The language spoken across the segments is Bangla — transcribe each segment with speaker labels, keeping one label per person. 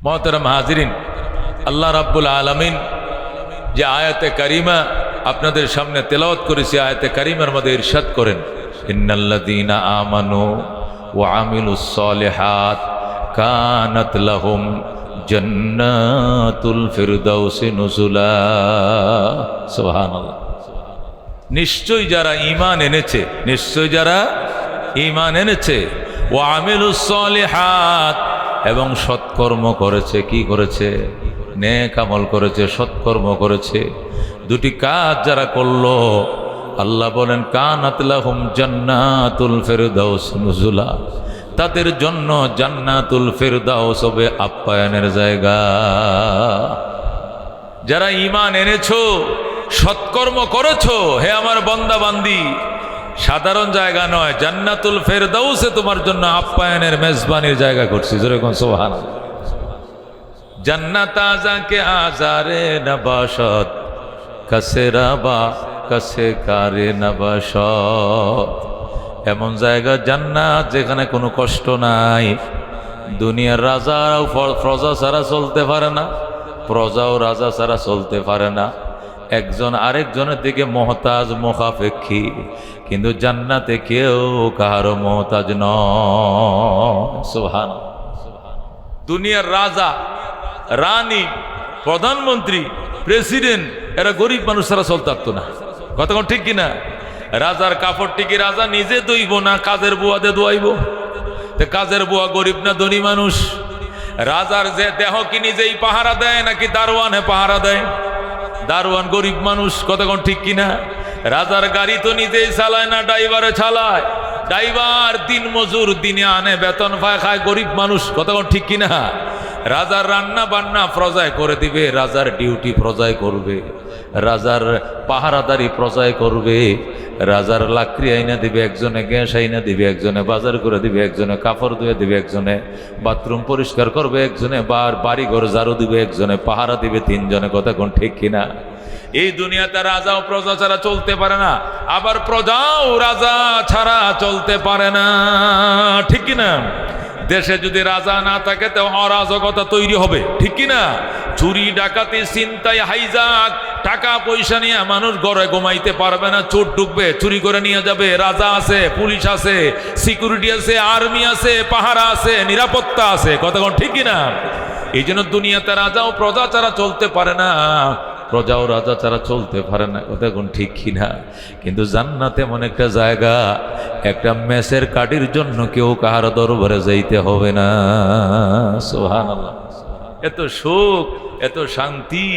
Speaker 1: मोहतरम हाजिरिन, আল্লাহ রাব্বুল আলামিন যে আয়াতে কারিমা আপনাদের সামনে তেলাওয়াত করেছি, আয়াতে কারিমার মধ্যে ইরশাদ করেন, ইন্নাল্লাযীনা আমানু ওয়া আমিলুস সালিহাত কানাত লাহুম জান্নাতুল ফিরদাউসি নুজুলা। সুবহানাল্লাহ। নিশ্চয় যারা ঈমান এনেছে, নিশ্চয় যারা ঈমান এনেছে, ওয়া আমিলুস সালিহাত এবং সৎকর্ম করেছে। কি করেছে? নেক আমল করেছে, সৎকর্ম করেছে। দুটি কাজ যারা করলো, আল্লাহ বলেন কানাত লাহুম জান্নাতুল ফিরদাউস নুজুলা, তাদের জন্য জান্নাতুল ফিরদাউস হবে আপ্যায়নের জায়গা। যারা ঈমান এনেছো, সৎকর্ম করেছো, হে আমার বান্দা বান্দি, সাধারণ জায়গা নয়, জান্নাতুল ফেরদাউসে তোমার জন্য আপ্যায়নের মেজবানির জায়গা করছি। যেরকম সুবহানাল্লাহ। জান্নাত আজাকে আজারে নবাশত কাসে রাবা কাসে কারে নবাশত, এমন জায়গা জান্নাত যেখানে কোনো কষ্ট নাই। দুনিয়ার রাজাও প্রজা ছাড়া চলতে পারে না, প্রজাও রাজা ছাড়া চলতে পারে না। একজন আরেকজনের দিকে মহতাজ মুখাপেক্ষী, কিন্তু জান্নাতে কেউ কাহারও মহতাজ নয়। সুবহানাল্লাহ। দুনিয়ার রাজা, রানী, প্রধানমন্ত্রী, প্রেসিডেন্ট এরা গরিব মানুষ ছাড়া চলতে পারতো না। কতক্ষণ ঠিক কিনা? রাজার কাপড়টি কি রাজা নিজে ধুইব না কাজের বুয়াতে ধোয়াইব? কাজের বুয়া গরিব না ধনী মানুষ? রাজার যে দেহ কি নিজেই পাহারা দেয় নাকি দারোয়ানে পাহারা দেয়? দারোয়ান গরিব মানুষ। কতক্ষণ ঠিক কিনা? রাজার গাড়ি তো নিজেই চালায় না, ড্রাইভারে চালায়। ড্রাইভার দিন মজুর, দিনে আনে, বেতন পায়, খায়, গরিব মানুষ। কতক্ষণ ঠিক কিনা? রাজার রান্না বান্না প্রজায় করে দিবে, রাজার ডিউটি প্রজায় করবে, রাজার পাহারাদারি প্রজায় করবে, রাজার লাকড়ি আইনা দিবে একজনে, গ্যাস আইনা দিবে একজনে, বাজার করে দিবে একজনে, কাপড় ধুয়ে দিবে একজনে, বাথরুম পরিষ্কার করবে একজনে, বাড়ি ঘর ঝাড়ু দিবে একজনে, পাহারা দিবে তিনজনে। কতক্ষণ ঠিক কিনা? এই দুনিয়াতে রাজাও প্রজা ছাড়া চলতে পারে না, আবার প্রজাও রাজা ছাড়া চলতে পারে না। ঠিক কিনা? দেশে যদি রাজা না থাকে তো অরাজকতা তৈরি হবে। ঠিক কিনা? চুরি ডাকাতি ছিনতাই হাইজাক, টাকা পয়সা নিয়ে মানুষ ঘরে ঘুমাইতে পারবে না, চোর ঢুকবে, চুরি করে নিয়ে যাবে। রাজা আছে, পুলিশ আছে, সিকিউরিটি আছে, আর্মি আছে, পাহারা আছে, নিরাপত্তা আছে। কতক্ষণ ঠিক কিনা? এই জন্য দুনিয়াতে রাজাও প্রজা ছাড়া চলতে পারে না, প্রজাও রাজা ছাড়া চলতে পারে না। কতক্ষণ ঠিক কিনা? কিন্তু জান্নাত এমন একটা জায়গা, একটা মেসের কাঠির জন্য কেউ কাহার দরবারে যাইতে হবে না। সুবহানাল্লাহ। এত সুখ, এত শান্তি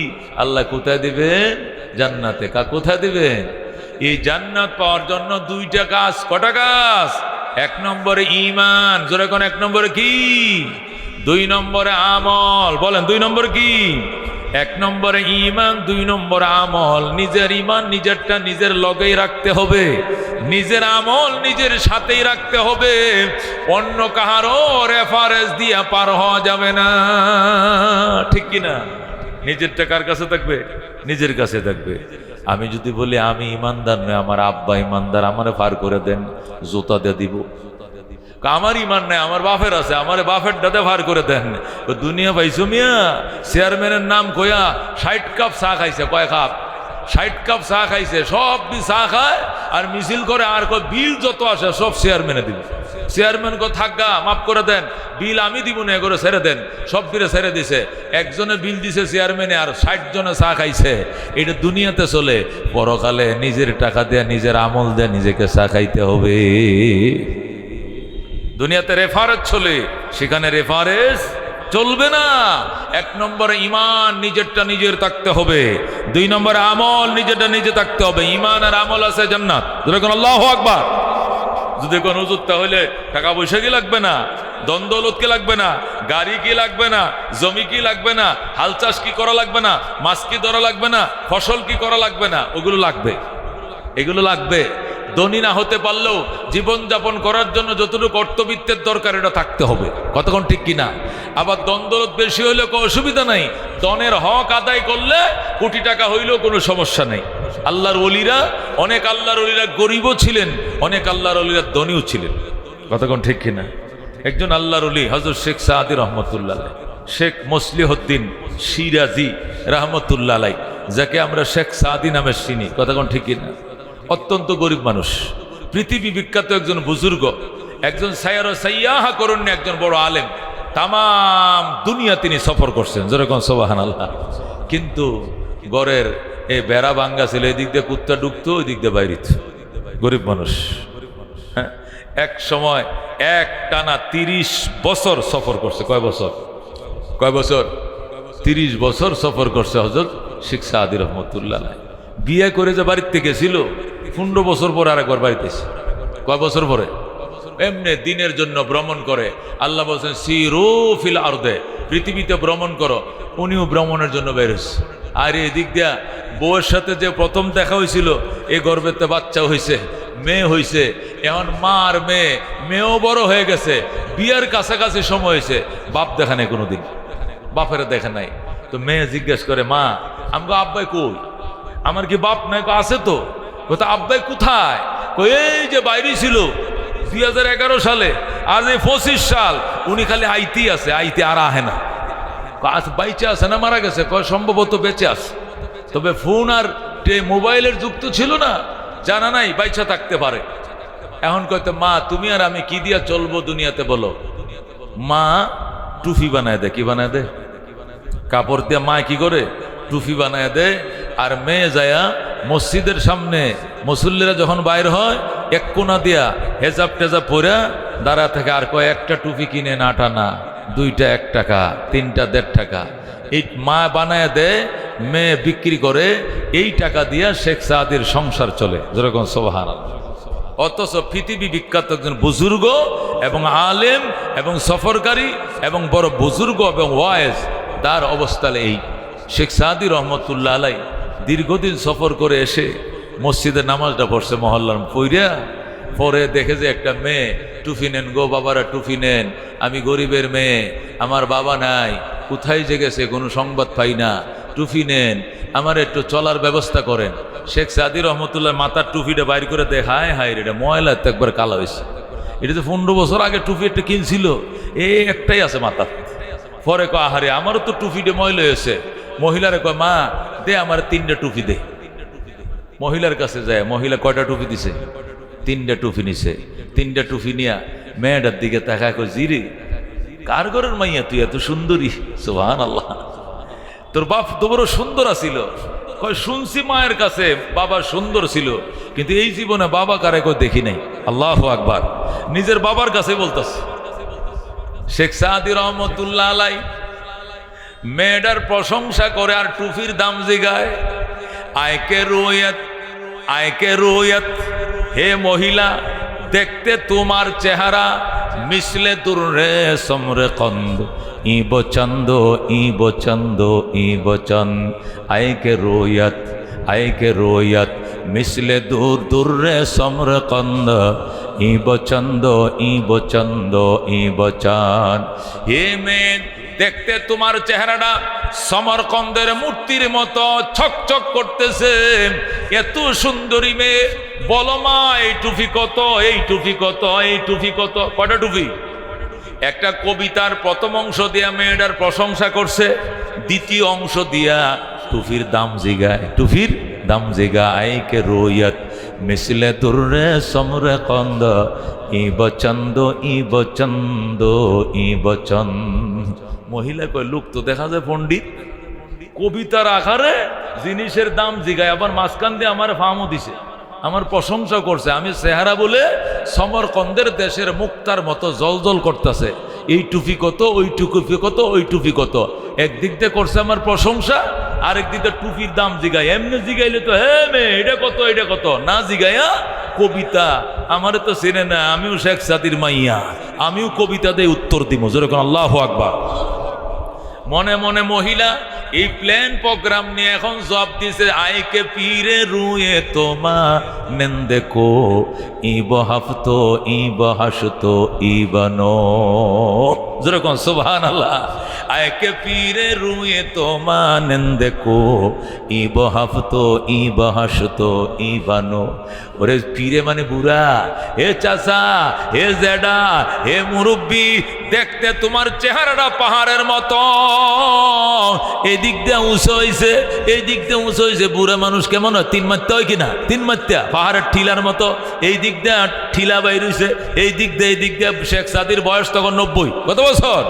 Speaker 1: আল্লাহ কোথায় দিবেন? জান্নাতে। কোথায় দিবেন? এই জান্নাত পাওয়ার জন্য দুইটা কাজ। কটা কাজ? এক নম্বরে ঈমান। জোরে কোন? এক নম্বরে কি? দুই নম্বরে আমল। বলেন, দুই নম্বর কি? এক নম্বরে ঈমান, দুই নম্বরে আমল। নিজের ঈমান নিজেরটা নিজের লগেই রাখতে হবে, নিজের আমল নিজের সাথেই রাখতে হবে। অন্য কাহারও রেফারেন্স দিয়া পার হওয়া যাবে না। ঠিক কিনা? নিজের টাকার কাছে থাকবে, নিজের কাছে থাকবে। আমি যদি বলি আমি ইমানদার নই, আমার আব্বা ইমানদার, আমারে পার করে দেন, জুতা দিয়ে দিব। আমার ইমান নাই, আমার বাপের আছে, আমার বাপের দাদা ভার করে দেন। দুনিয়া পাইছো মিয়া? চেয়ারম্যানের নাম কয়া 60 কাপ চা খাইছে। কয় কাপ? 60 কাপ চা খাইছে। সব চা খায় আর মিছিল করে, আর কয় বিল যত আসে সব চেয়ারম্যানে দিবে। চেয়ারম্যান কো থাকা মাফ করে দেন, বিল আমি দিব না, এগুলো ছেড়ে দেন। সব বিলে ছেড়ে দিছে। একজনে বিল দিছে চেয়ারম্যানে, আর 60 জনে চা খাইছে। এটা দুনিয়াতে চলে। পরকালে নিজের টাকা দেয়া, নিজের আমল দেয়া নিজেকে চা খাইতে হবে। দুনিয়াতে রেফারেন্স চলে, সেখানে রেফারেন্স চলবে না। এক নম্বরে ঈমান নিজেরটা নিজের থাকতে হবে, দুই নম্বরে আমল নিজেরটা নিজে থাকতে হবে। ঈমান আর আমল আছে জান্নাত। যখন আল্লাহু আকবার। যদি কোন হুজুর তাহলে টাকা পয়সা কি লাগবে না, ধন দৌলত কি লাগবে না, গাড়ি কি লাগবে না, জমি কি লাগবে না, হাল চাষ কি করা লাগবে না, মাছ কি ধরা লাগবে না, ফসল কি করা লাগবে না? ওগুলো লাগবে, এগুলো লাগবে। ধনী না হতে পারলেও জীবনযাপন করার জন্য যতটুকু অর্থবিত্তের দরকার এটা থাকতে হবে। কতক্ষণ ঠিক কিনা? আবার দ্বন্দ্বলত বেশি হইলেও কোনো অসুবিধা নাই, ধনের হক আদায় করলে কোটি টাকা হইলেও কোনো সমস্যা নেই। আল্লাহর ওলিরা, অনেক আল্লাহর ওলিরা গরিবও ছিলেন, অনেক আল্লাহর ওলিরা ধনীও ছিলেন। কতক্ষণ ঠিক কিনা? একজন আল্লাহর ওলি হযরত শেখ সাদি রহমতুল্লাহ, শেখ মসলিহউদ্দিন সিরাজি রহমতুল্লাহ আলাই, যাকে আমরা শেখ সাদি নামে চিনি, কথা কোন ঠিক না? অত্যন্ত গরিব মানুষ, পৃথিবী বিখ্যাত একজন বুজুর্গ, একজন সাইয়াহা করুন, একজন বড় আলেম, তাম দুনিয়া তিনি সফর করছেন, যেরকম সুবহানাল্লাহ। কিন্তু গড়ের এই বেড়া ভাঙ্গা ছিল, এই দিক দিয়ে কুত্তা ঢুকতো, ওই দিক দিয়ে বাইরে, গরিব মানুষ। হ্যাঁ, এক সময় এক টানা 30 বছর সফর করছে। কয় বছর? 30 বছর সফর করছে হযরত শেখ সাদি রহমতুল্লাহ আলাইহি। বিয়ে করে যে বাড়িতে গেছিল, 15 বছর পরে আরেকবার বাড়িতে এসে। কয় বছর পরে? এমনি দিনের জন্য ভ্রমণ করে। আল্লাহ বলছেন সিরু ফিল আরদে, পৃথিবীতে ভ্রমণ করো। উনিও ভ্রমণের জন্য বেরোছে। আর এদিক দিয়া বউয়ের সাথে যে প্রথম দেখা হয়েছিল, এই গর্ভেতে বাচ্চা হয়েছে, মেয়ে হয়েছে, এখন মা আর মেয়েও বড় হয়ে গেছে, বিয়ার কাছাকাছি সময় হয়েছে, বাপ দেখা নেই কোনোদিন, বাপের দেখা নাই। তো মেয়ে জিজ্ঞেস করে, মা আমাকে আব্বাই কই? আমার কি বাপ নাই? আছে তো। কোথা আব্বাই কোথায়? এই যে বাইরে ছিল 2011 সালে, আজ এই 25 সাল, উনি খালি আইতেই আছে, আইতে আর আহে না। বাইচে আছে না মারা গেছে? কয় সম্ভবত বেঁচে আছে, তবে ফোন আর মোবাইলের যুগ তো ছিল না, জানা নাই বাইচা থাকতে পারে। এখন কয়তো মা তুমি আর আমি কি দিয়া চলবো দুনিয়াতে বলো? মা টুফি বানায় দেয়। কি বানায় দেয়? কাপড় দিয়া মা কি করে? টুফি বানায় দেয়। আর মেয়ে যায়া মসজিদের সামনে মুসল্লিরা যখন বাইর হয়, এক কোনা দিয়া হেজাব টেজাব পরে দাঁড়া থেকে, আর কয় একটা টুপি কিনে 8 আনা, 2টা 1 টাকা, 3টা 1.5 টাকা। এই মা বানায় দেয়, মেয়ে বিক্রি করে, এই টাকা দিয়া শেখ সাদির সংসার চলে, যেরকম সুবহানাল্লাহ। অথচ পৃথিবী বিখ্যাত একজন বুজুর্গ এবং আলেম এবং সফরকারী এবং বড় বুজুর্গ এবং ওয়াইজ, তার অবস্থা এই। শেখ সাদি রহমতুল্লাহ আলাই দীর্ঘদিন সফর করে এসে মসজিদে নামাজটা পড়ছে, মহল্লার পইরা পরে দেখে যে একটা মেয়ে, টুফি নেন গো বাবারা, টুফি নেন, আমি গরিবের মেয়ে, আমার বাবা নাই, কোথায় যে গেছে কোনো সংবাদ পাই না, টুফি নেন, আমার একটু চলার ব্যবস্থা করেন। শেখ সাদি রহমতুল্লাহ মাথার টুফিটা বাইর করে দেখায়, হায় এটা ময়লা তো একবার কালা হয়েছে, এটা তো 15 বছর আগে টুফি একটা কিনছিল, এই একটাই আছে মাথার। পরে কয় আহারে আমারও তো টুফিটা ময়লা হয়েছে। মহিলারে কয় মা দে আমার 3টা টুপি দে। মহিলার কাছে যায়, মহিলা কয়টা টুপি দিছে? 3টা টুপি নিছে। 3টা টুপি নিয়া মেয়েটার দিকে তাকায়, কয় জিরে কার ঘরের মাইয়া তুই এত সুন্দরী? সুবহানাল্লাহ, তোর বাপ তো বড় সুন্দর আছিল। কয় শুনছি মায়ের কাছে বাবা সুন্দর ছিল, কিন্তু এই জীবনে বাবা কারে কয় দেখি নাই। আল্লাহু আকবার, নিজের বাবার কাছে বলতেছে। শেখ সাদি রহমতুল্লাহ আলাই মেয়েটার প্রশংসা করে আর টুপির দাম জিগায়। আয়কে রোয়ত, হে মহিলা, দেখতে তোমার চেহারা মিশলে তুরে সমরে কন্দ, ইব চন্দ ইব চন্দ ইব চন্দ। আয়কে রোয়ত মিশলে দূর রে সমরে কন্দ, ইব চন্দ ইব চন্দ ইব চান। হে মেয়ে, দেখতে তোমার চেহারাটা সমরকন্দের মূর্তির মতো ছকছক করতেছে, এত সুন্দরী মেয়ে। বলো মা এই টুপি কত? এই টুপি কত? এই টুপি কত? কটা টুপি? একটা কবিতার প্রথম অংশ দিয়া মেয়েটার প্রশংসা করছে, দ্বিতীয় অংশ দিয়া টুপির দাম জিগায়। টুপির দাম জিগায়। আইকে রোয়ত মিশলে দুর্রে সমরে কন্দ, ইব চন্দ ইব চন্দ ইব চন্দ। মহিলা কয় লোক তো দেখা যায় পণ্ডিত, কবিতার আকারে জিনিসের দাম জিগায়, আবার মাঝখান দিয়ে আমার ফার্মও দিছে, আমার প্রশংসা করছে। আমি চেহারা বলে সমরকন্দের দেশের মুক্তার মতো জলজল করতেছে। এই টুপি কত? ওই টুপি কত? ওই টুপি কত? একদিক দিয়ে করছে আমার প্রশংসা, আরেক দিক দিয়ে টুপির দাম জিগায়। এমনি জিগাইলে তো হে মে এটা কত এটা কত না জিগাইয়া কবিতা, আমারে তো চেনে না, আমিও শেখ সাদির মাইয়া, আমিও কবিতা দিয়ে উত্তর দিব। যেরকম আল্লাহু আকবার। মনে মনে মহিলা এই প্ল্যান প্রোগ্রাম নিয়ে এখন জব দিছে। আইকে পীরে রুয়ে তোমা নেন্দে কো, ইব হাফতো ইব হাসতো ইবনো। যেরকম সুবহানাল্লাহ। আইকে পীরে রুয়ে তোমা নেন্দে কো, ইব হাফতো ইব হাসতো ইবানো। ওরে পীরে মানে বুড়া, হে চাচা, হে জেডা, হে মুরব্বী, দেখতে তোমার চেহারাটা পাহাড়ের মতো, এই দিক দিয়ে উঁচু হয়েছে, এই দিক দিয়ে উঁচু হয়েছে। বুড়া মানুষ কেমন হয়? 3 মাত্রা হয় কিনা? 3 মাত্রা পাহাড়ের ঠিলার মতো। এই দিক দিয়ে ঠিলা বাইর হয়েছে, এই দিক দিয়ে শেখ সাদির বয়স তখন 90। কত বছর?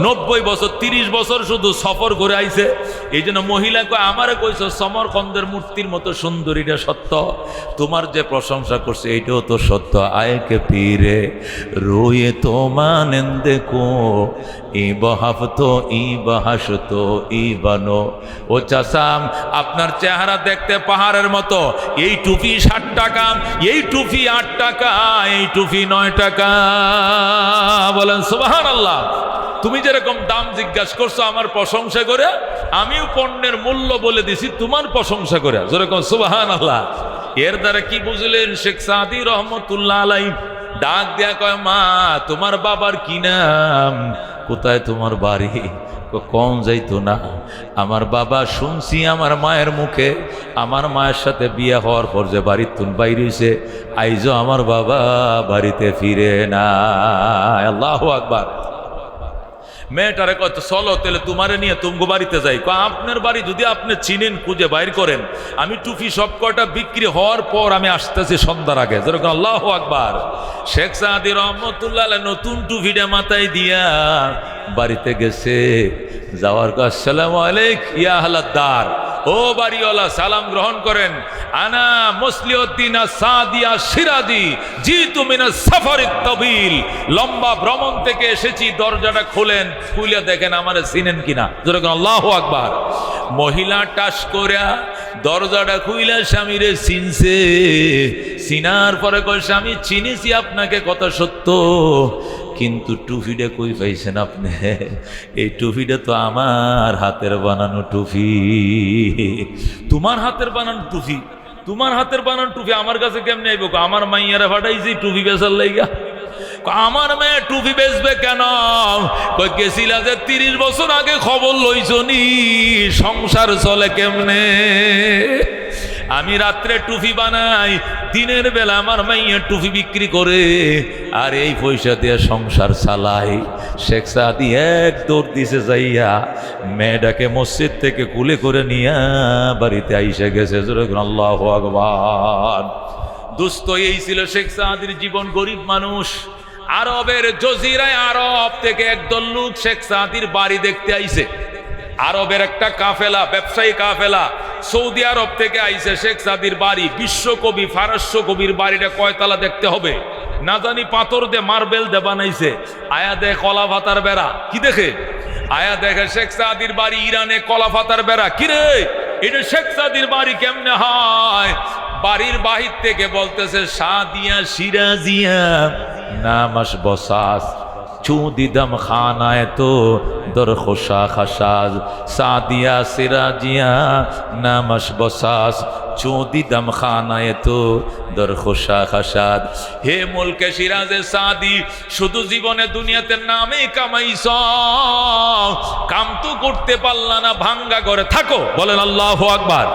Speaker 1: 90 বছর। 30 বছর শুধু সফর করে আইছে। এই জন্য মহিলা কয়, আমারে কইছ সমরকন্দের মূর্তির মতো সুন্দরীটা সত্য, তোমার যে প্রশংসা করছে এইটাও তো সত্য। আয়কে পীরে রোয়ে তো মানেন দেখো, ই বহাফ তো ই বাহাস তো ই বানো। ও চাচাম, আপনার চেহারা দেখতে পাহাড়ের মতো, এই টুপি 60 টাকা, এই টুপি 8 টাকা, এই টুপি 9 টাকা। বলেন সুবহানাল্লাহ। তুমি যেরকম দাম জিজ্ঞাসা করছো আমার প্রশংসা করে, আমিও পণ্যের মূল্য বলে দিছি তোমার প্রশংসা করে। যেরকম সুবহানাল্লাহ। এর দ্বারা কি বুঝলেন? শেখ সাদি রহমতুল্লাহ আলাইহি ডাক দেয়া কয়, মা তোমার বাবার কি নাম? কোথায় তোমার বাড়ি? কম যাইতো না। আমার বাবা শুনছি আমার মায়ের মুখে, আমার মায়ের সাথে বিয়ে হওয়ার পর যে বাড়ির তুন বাইরে হইছে, আইজো আমার বাবা বাড়িতে ফিরে না। আল্লাহু আকবার। মেয়েটারে কত চলো তাহলে তোমারে নিয়ে তুমগো বাড়িতে যাই। আপনার বাড়ি যদি আপনি চিনেন খুঁজে বাইর করেন, আমি টুপি সব কয়টা বিক্রি হওয়ার পর আমি আসতেছি সন্ধ্যার আগে। যেরকম আল্লাহু আকবার। শেখ সাদি রহমতুল্লাহ নতুন টুপিটা মাথায় দিয়া বাড়িতে গেছে। যাওয়ার পর আসসালামু আলাইকুম ইয়া আহলাদ্দার, ও বাড়িওয়ালা সালাম গ্রহণ করেন। আনা মুসলিউদ্দিন সাদিয়া সিরাজি জিতু মিনাস সাফারিত তাবিল, লম্বা ভ্রমণ থেকে এসেছি। দরজাটা খুলেন, খুলে দেখেন আমারে চিনেন কিনা। যেরকম আল্লাহু আকবার। মহিলা টাস করিয়া দরজাটা খুইলা স্বামীরে চিনছে। চিনার পরে কয়, স্বামী চিনেছি আপনাকে, কথা সত্য, কিন্তু টুপিটা কই পাইছেন আপনি? এই টুপিটা তো আমার হাতের বানানো টুপি। তোমার হাতের বানানো টুপি? তোমার হাতের বানানো টুপি আমার কাছে কেমনে আইব? আমার মাইয়ারা ফাটাইছি টুপি বেচার লাইগা। আমার মেয়ে টুপি বেচবে কেন? কই গেছিলা যে 30 বছর আগে খবর লইছনি সংসার চলে কেমনে? আমি রাত্রে টুপি বানাই, দিনের বেলা আমার মাইয়া টুপি বিক্রি করে, আর এই পয়সা দিয়ে সংসার চালাই। শেখ সাদি এক দৌড় দিছে যাইয়া মেয়েটাকে মসজিদ থেকে কুলে করে নিয়া বাড়িতে আইসা গেছে। আল্লাহু আকবার। দুস্থ এই ছিল শেখ সাদির জীবন। গরিব মানুষ। আরবের জজিরায় আরব থেকে একদল লোক শেখ সাদির বাড়ি দেখতে আইছে। আরবের একটা কাফেলা, ব্যবসায়ী কাফেলা সৌদি আরব থেকে আইছে শেখ সাদির বাড়ি। বিশ্বকবি ফারস্য কবির বাড়িটা কয়তলা দেখতে হবে না জানি, পাথর দে মার্বেল দে বানাইছে। আয়া দেখ কলা পাতার বেড়া। কি দেখে? আয়া দেখে শেখ সাদির বাড়ি ইরানে, কলা পাতার বেড়া। কিরে এটা শেখ সাদির বাড়ি কেমনে হয়? বাড়ির বাহির থেকে বলতেছে, সাদিয়া সিরাজিয়া নামাস বসাস চুদিদম খানায় তো দরখোশা খাসাজ, সাদিয়া সিরাজিয়া নামাস বসাস চুদিদম খানায় তো দরখোশা খাসাদ। হে মুলকে সিরাজে সাদি, শুধু জীবনে দুনিয়াতে নামে কামাইছ, কাম তো করতে পারলা না, ভাঙ্গা ঘরে থাকো। বলেন আল্লাহু আকবার।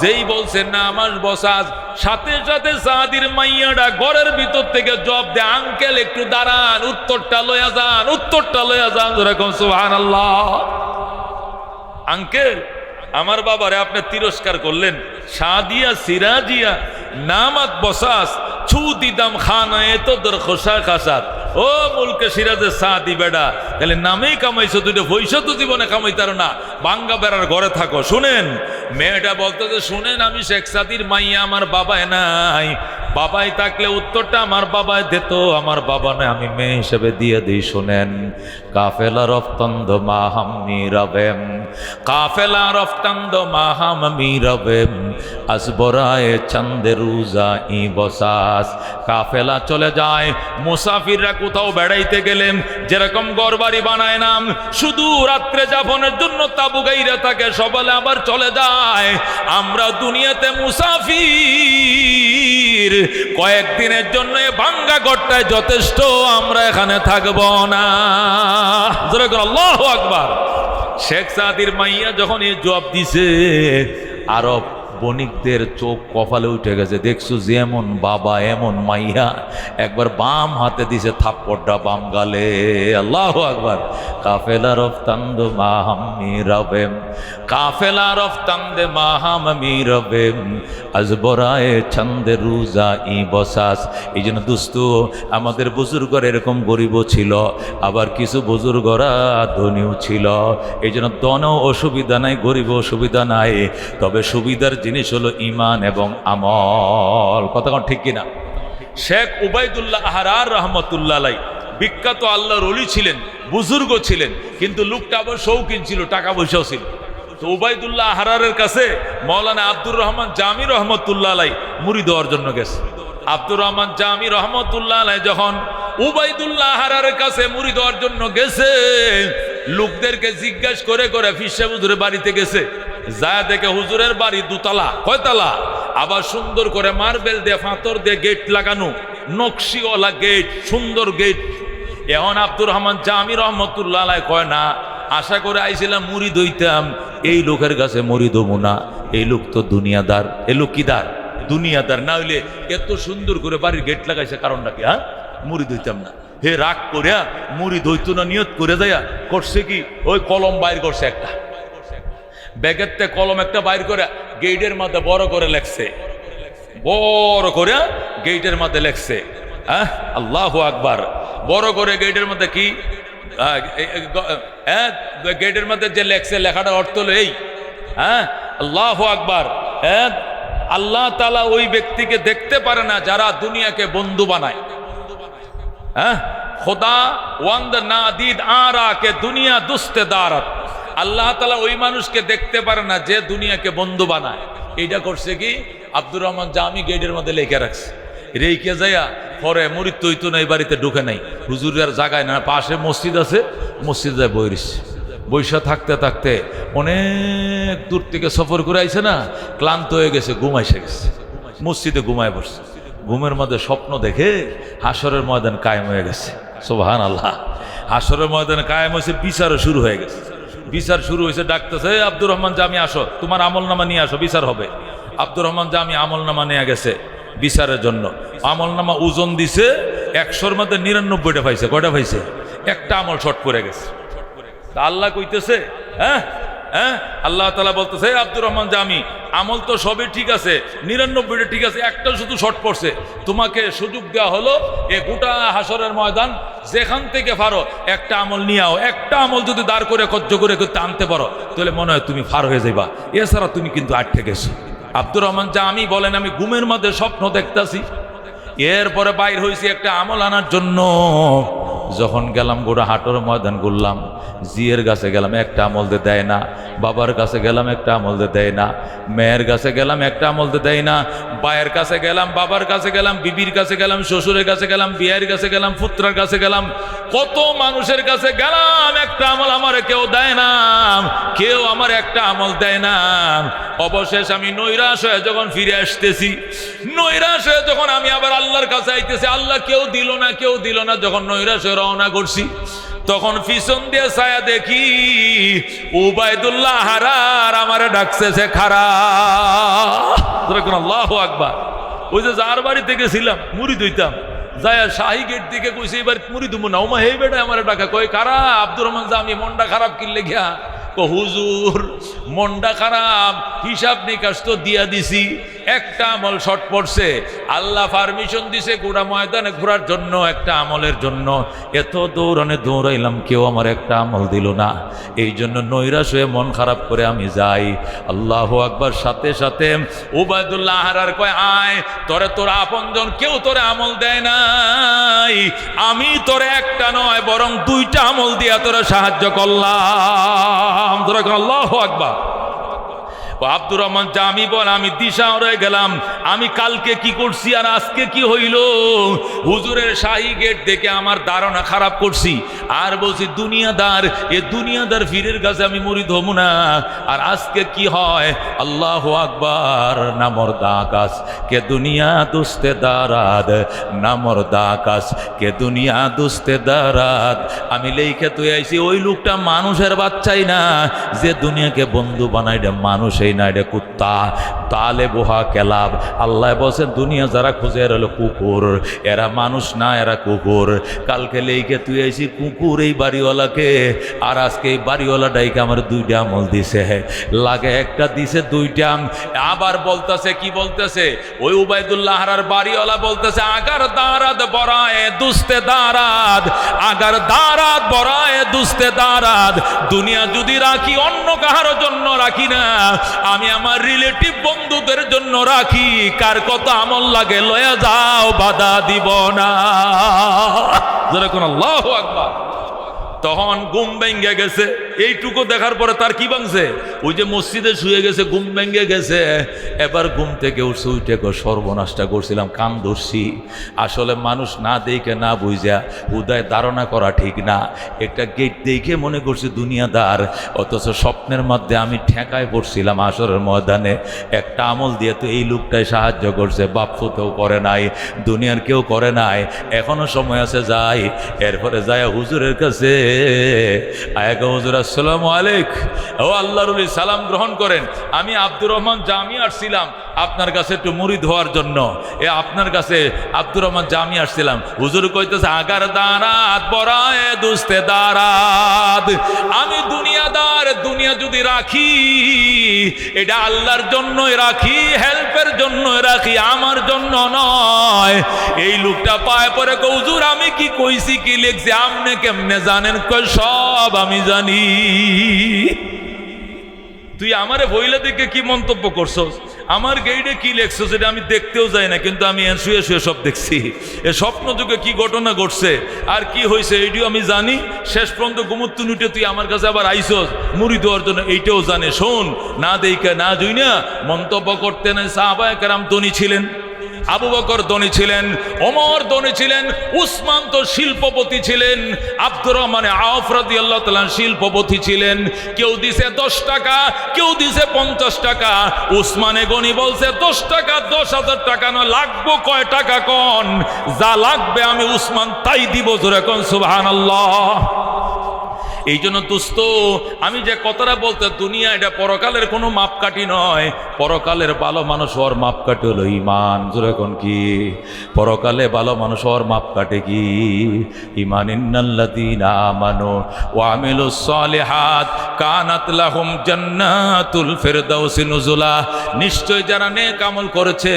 Speaker 1: যেই বলছে নামাজ বসাস, সাথে সাথে সাদির মাইয়াটা ঘরের ভিতর থেকে জব দে, আঙ্কেল একটু দাঁড়ান, উত্তরটা লয়া যান, উত্তরটা লয়া যান। যেরকম সুবহানাল্লাহ। আঙ্কেল, আমার বাবারে আপনি তিরস্কার করলেন। সাদিয়া সিরাজিয়া নামাত বসাস ছু দিদাম খানায় তো দরখোশা খাসাত। ও মুলকে সিরাজে সাদি বেডা, তাহলে নামেই কামাইছো, দুটো পয়সা তো জীবনে কামাইতার না, বাঙ্গা বেড়ার ঘরে থাকো। শুনেন, মেয়েটা বলতেছে, শুনেন আমি শেখ সাদির মাইয়া, আমার বাবাই নাই। বাবাই থাকলে উত্তরটা আমার বাবাই দিত, আমার বাবা নাই, আমি মেয়ে হিসেবে দিয়ে দিই। শুনেন, কাফেলা রফতান্দ মাহাম মিরাবেম, কাফেলা রফতান্দ মাহাম মিরাবেম, আসবরায় চান্দে রুজা ই বসাস। কাফেলা চলে যায়, মুসাফিররা কোথাও বেড়াইতে গেলেন, যেরকম ঘরবাড়ি বানায় নাম, শুধু রাত্রে যাপনের জন্য তাবু গাইরা থাকে, সকালে আবার চলে যায়। আমরা দুনিয়াতে মুসাফির, কয়েকদিনের জন্য ভাঙ্গা ঘরটায় যথেষ্ট, আমরা এখানে থাকব না। আল্লাহু আকবার। শেখ সাদির মাইয়া যখন এই জবাব দিছে, আরব বণিকদের চোখ কপালে উঠে গেছে, দেখছো যেমন বাবা এমন মাইয়া, একবার বাম হাতে দিছে থাপ্পড়টা বাম গালে। আল্লাহু আকবার। কাফেলা রফতান্দ মাহাম মিরাবেম, কাফেলা রফতান্দে মাহাম মিরাবেম, আজবরায়ে ছন্দে রুজা ই বসাস। এই জন্য দোস্ত, আমাদের বুজুর্গরা এরকম গরিবও ছিল, আবার কিছু বুজুর্গরা ধনীও ছিল। এই জন্য দনও অসুবিধা নাই, গরিব অসুবিধা নাই, তবে সুবিধার জিনিস হলো ঈমান এবং আমল। কথা কোন ঠিক কিনা? শেখ উবাইদুল্লাহ আহরার রহমতুল্লাহ আলাইহি বিখ্যাত আল্লাহর ওলি ছিলেন, বুজুর্গ ছিলেন, কিন্তু লোকটা আবার শৌখিন ছিল, টাকা পয়সাও ছিল। তো উবাইদুল্লাহ আহরারের কাছে মাওলানা আব্দুর রহমান জামি রহমতুল্লাহ আলাইহি মুরিদ হওয়ার জন্য গেছে। আব্দুর রহমান জামি রহমতুল্লাহ আলাইহি যখন উবাইদুল্লাহ আহরারের কাছে মুরিদ হওয়ার জন্য গেছে, লোকদেরকে জিজ্ঞাসা করে করে পীর সাহেব হুজুরের বাড়িতে গেছে, যা দেখে হুজুরের বাড়ি দুতলা, কয়তলা, আবার সুন্দর করে মার্বেল দিয়ে পাথর দিয়ে গেট লাগানো, নকশিওয়ালা গেট, সুন্দর গেট। এখন আব্দুর রহমান জামি রহমতুল্লাহ আলাইহি কয় না, আশা করে আইছিলাম মুরিদ হইতাম, এই লোকের কাছে মুরিদ হবো না, এই লোক তো দুনিয়াদার। এই লোক কিদার? দুনিয়াদার। না হইলে এত সুন্দর করে বাড়ির গেট লাগাইছে, কারণটা কি? হ্যাঁ, মুরিদ হইতাম না। হে রাগ করিয়া মুরিদ হইতো না, নিয়ত করে যাইয়া করছে কি, ওই কলম বাইর করছে একটা, ব্যাগের থেকে কলম একটা বাইর করে গেটের মধ্যে বড় করে লেখছে, বড় করে গেটের মধ্যে লেখছে। হ্যাঁ, আল্লাহু আকবার। বড় করে গেটের মধ্যে কি, গেটের মধ্যে যে লেখছে, লেখাটার অর্থ হলো এই, হ্যাঁ, আল্লাহু আকবার। হ্যাঁ, আল্লাহ তাআলা ওই ব্যক্তিকে দেখতে পারে না যারা দুনিয়াকে বন্ধু বানায়। হ্যাঁ, খোদা ওয়ান্দ নাদিদ আরা কে দুনিয়া দুস্তে দারাত। আল্লাহ তাআলা ওই মানুষকে দেখতে পারে না যে দুনিয়াকে বন্ধু বানায়। এইটা করছে কি, আব্দুর রহমান জামি গেটের মধ্যে লেখা রাখছে। রেখে যাইয়া পরে মুরিদ তৈতো না, এই বাড়িতে ঢুকে নাই, হুজুরের জায়গায় না, পাশে মসজিদ আছে, মসজিদে বইরিস। বৈশা থাকতে থাকতে অনেক দূর থেকে সফর করে আইছে না, ক্লান্ত হয়ে গেছে, ঘুমাইসে গেছে, মসজিদে ঘুমায় বসছে। ঘুমের মধ্যে স্বপ্ন দেখে হাসরের ময়দান কায়েম হয়ে গেছে। সুবহানাল্লাহ। হাসরের ময়দান কায়েম হয়েছে, বিচারও শুরু হয়ে গেছে। বিচার শুরু হয়েছে, ডাকতেছে, আব্দুর রহমান জামি আসো, তোমার আমল নামা নিয়ে আসো, বিচার হবে। আব্দুর রহমান জামি আমল নামা নিয়ে গেছে বিচারের জন্য। আমল নামা ওজন দিছে, 100-র মধ্যে 99টা পাইছে। কয়টা পাইছে? একটা আমল শর্ট পড়ে গেছে। তা আল্লাহ কইতেছে, হ্যাঁ হ্যাঁ, আল্লাহ তাআলা বলতেছে, আব্দুর রহমান জামি আমল তো সবই ঠিক আছে, 99টা ঠিক আছে, একটা শুধু শর্ট পড়ছে। তোমাকে সুযোগ দেওয়া হলো, এ গোটা হাসরের ময়দান যেখান থেকে পারো একটা আমল নিয়ে আও। একটা আমল যদি দাঁড় করে কজ্জ করে করতে আনতে পারো, তাহলে মনে হয় তুমি ফার হয়ে যাইবা, এছাড়া তুমি কিন্তু আটকে গেছো। আব্দুর রহমান জামি বলেন, আমি ঘুমের মধ্যে স্বপ্ন দেখতাছি, এরপরে বাইর হয়েছি একটা আমল আনার জন্য। যখন গেলাম গোটা হাটর ময়দান ঘুরলাম, জিয়ের কাছে গেলাম, একটা আমল দিয়ে দেয় না। বাবার কাছে গেলাম, একটা আমল দিয়ে দেয় না। মেয়ের কাছে গেলাম, একটা আমল দিয়ে দেয় না। বায়ের কাছে গেলাম, বাবার কাছে গেলাম, বিবির কাছে গেলাম, শ্বশুরের কাছে গেলাম, বিয়ের কাছে গেলাম, পুত্রের কাছে গেলাম, কত মানুষের কাছে গেলাম, একটা আমল আমার কেউ দেয় না, কেউ আমার একটা আমল দেয় না। অবশেষ আমি নৈরাশ হয়ে যখন ফিরে আসতেছি, নৈরাশ হয়ে যখন আমি আবার আল্লাহর কাছে আইতেছি, আল্লাহ কেউ দিল না, কেউ দিল না। যখন নৈরাশ হয়ে রওনা করছি, তখন পিছন দিয়ে ছায়া দেখি উবাইদুল্লাহ আহরার আমারে ডাকছে, সে খারা। আল্লাহু আকবার। ওই যে যার বাড়িতে গেছিলাম মুরিদ হইতাম, যায় শাহী গেট দিকে কইছে, এবার মুরিদ হবো না। ওমা, হেই বেটা আমার ডাকা, কয় কারা? আব্দুর রহমান জামি। মনটা খারাপ কিনলে গিয়া, হুজুর মনটা খারাপ, হিসাব নিকাশ তো দিয়া দিছি, একটা আমল শর্ট পড়ছে। আল্লাহ পারমিশন দিছে গোটা ময়দানে ঘোরার জন্য, একটা আমলের জন্য। এত দৌড়ানে দৌড়াইলাম, কেউ আমার একটা আমল দিল না। এই জন্য নৈরাশ হয়ে মন খারাপ করে আমি যাই। আল্লাহু আকবার। সাথে সাথে উবাইদুল্লাহ আহরার কয়, আয়, তোরে তোর আপনজন কেউ তোরে আমল দেয় নাই, আমি তোরে একটা নয় বরং 2টা আমল দিয়া তোরে সাহায্য করলাম। আল্লাহু আকবার। আব্দুর রহমান জামি বল, আমি দিশা হয়ে গেলাম, আমি কালকে কি করছি আর আজকে কি হইল। হুজুরের শাহী গেট দেখে আমার ধারণা খারাপ করছি, আর বলছি দুনিয়াদার, এ দুনিয়াদার ফিরের কাছে আমি মুরিদ হব না। আর আজকে কি হয়, আল্লাহু আকবার। নামর্দা আকাশ কে দুনিয়া দুস্তে দারাদ, নামর্দা আকাশ কে দুনিয়া দুস্তে দারাদ। আমি লেখে তুই আইছি, ওই লোকটা মানুষের বাচ্চাই না, যে দুনিয়াকে বন্ধু বানাইটা মানুষে মানুষই না, এটা কুত্তা। তালে বোহা কেলাব, আল্লাহ বলছেন দুনিয়া যারা খুঁজে এরা হলো কুকুর, এরা মানুষ না, এরা কুকুর। কালকে লেইকে তুই এসি কুকুর এই বাড়িওয়ালাকে, আর আজকে এই বাড়িওয়ালা ডাইকে আমার দুইটা আমল দিছে, লাগে একটা দিছে দুইটা। আবার বলতেছে, কি বলতেছে ওই উবাইদুল্লাহ আর বাড়িওয়ালা বলতেছে, আগার দারাদ বরায়ে দুস্তে দারাদ, আগার দারাদ বরায়ে দুস্তে দারাদ। দুনিয়া যদি রাখি অন্য কাহার জন্য রাখি না, আমি আমার রিলেটিভ বন্ধুদের জন্য রাখি। কার কত আমল লাগে লয়া যাও, বাধা দিব না। যেরকম আল্লাহু আকবার। তখন ঘুম ভেঙে গেছে, এইটুকু দেখার পরে তার কি ভাঙছে, ওই যে মসজিদে শুয়ে গেছে ঘুম ভেঙে গেছে, এবার ঘুম থেকে উঠছে, উঠে সর্বনাশটা করছিলাম, কান ধরছি। আসলে মানুষ না দেখে না বুঝা উদয় ধারণা করা ঠিক না। একটা গেট দেখে মনে করছি দুনিয়াদার, অথচ স্বপ্নের মধ্যে আমি ঠেকায় পড়ছিলাম আসরের ময়দানে। একটা আমল দিয়ে তো এই লোকটাই সাহায্য করছে, বাপফুতেও করে নাই, দুনিয়ার কেউ করে নাই। এখনো সময় আছে, যাই। এরপরে যায় হুজুরের কাছে, আয়াগা হুজুর আসসালামু আলাইকুম। ও আল্লাহর ওলি, সালাম গ্রহণ করেন। আমি আব্দুর রহমান জামি আসছিলাম আপনার কাছে একটু মুরিদ হওয়ার জন্য। আপনার কাছে আব্দুর রহমান জামি আসছিলাম। হুজুর কইতেছে, আগার দারাত বরায়ে দুস্তে দারাত। আমি দুনিয়াদার, দুনিয়া যদি রাখি এটা আল্লাহর জন্যই রাখি, হেল্পের জন্যই রাখি, আমার জন্য নয়। এই লোকটা পায় পরে হুজুর আমি কি কইছি, কি লিখছি, আপনি কেমনে জানেন? কই সব আমি জানি। তুই আমারে বইলে দেখে কি মন্তব্য করছস, আমার গেইডে কি লেখছো সেটা আমি দেখতেও যাই না, কিন্তু আমি শুয়ে শুয়ে সব দেখছি। এ স্বপ্ন যুগে কি ঘটনা ঘটছে আর কি হয়েছে এইটিও আমি জানি। শেষ পর্যন্ত ঘুমুত্তু নুটে তুই আমার কাছে আবার আইসস মুড়ি দেওয়ার জন্য, এইটাও জানে। শোন, না দেখে না জুই না মন্তব্য করতে না। সাহাবায়ে কেরাম ধনী ছিলেন, আবু বকর ধনী ছিলেন, ওমর ধনী ছিলেন, উসমান তো শিল্পপতি ছিলেন, আব্দুর রহমান আওফ রাদিয়াল্লাহু তাআলা শিল্পপতি ছিলেন। কেউ দিছে 10 টাকা, কেউ দিছে 50 টাকা। উসমানে গনি বলছে 10 টাকা, 10,000 টাকা নয়, লাগবো কয় টাকা কোন, যা লাগবে আমি উসমান তাই দিব। জোরে কোন সুবহানাল্লাহ। এই জন্য দোস্ত, আমি যে কথাটা বলতে, দুনিয়া এটা পরকালের কোনো মাপকাঠি নয়। পরকালের ভালো মানুষ হওয়ার মাপকাঠি হলো ঈমান। জোরে কোন কি? পরকালে ভালো মানুষ হওয়ার মাপকাঠি কি? ঈমান। ইন্নাল্লাযীনা আমানু ওয়া আমিলুস সালিহাত কানাত লাহুম জান্নাতুল ফিরদাউসি নুজুলা। নিশ্চয় যারা নেক আমল করেছে,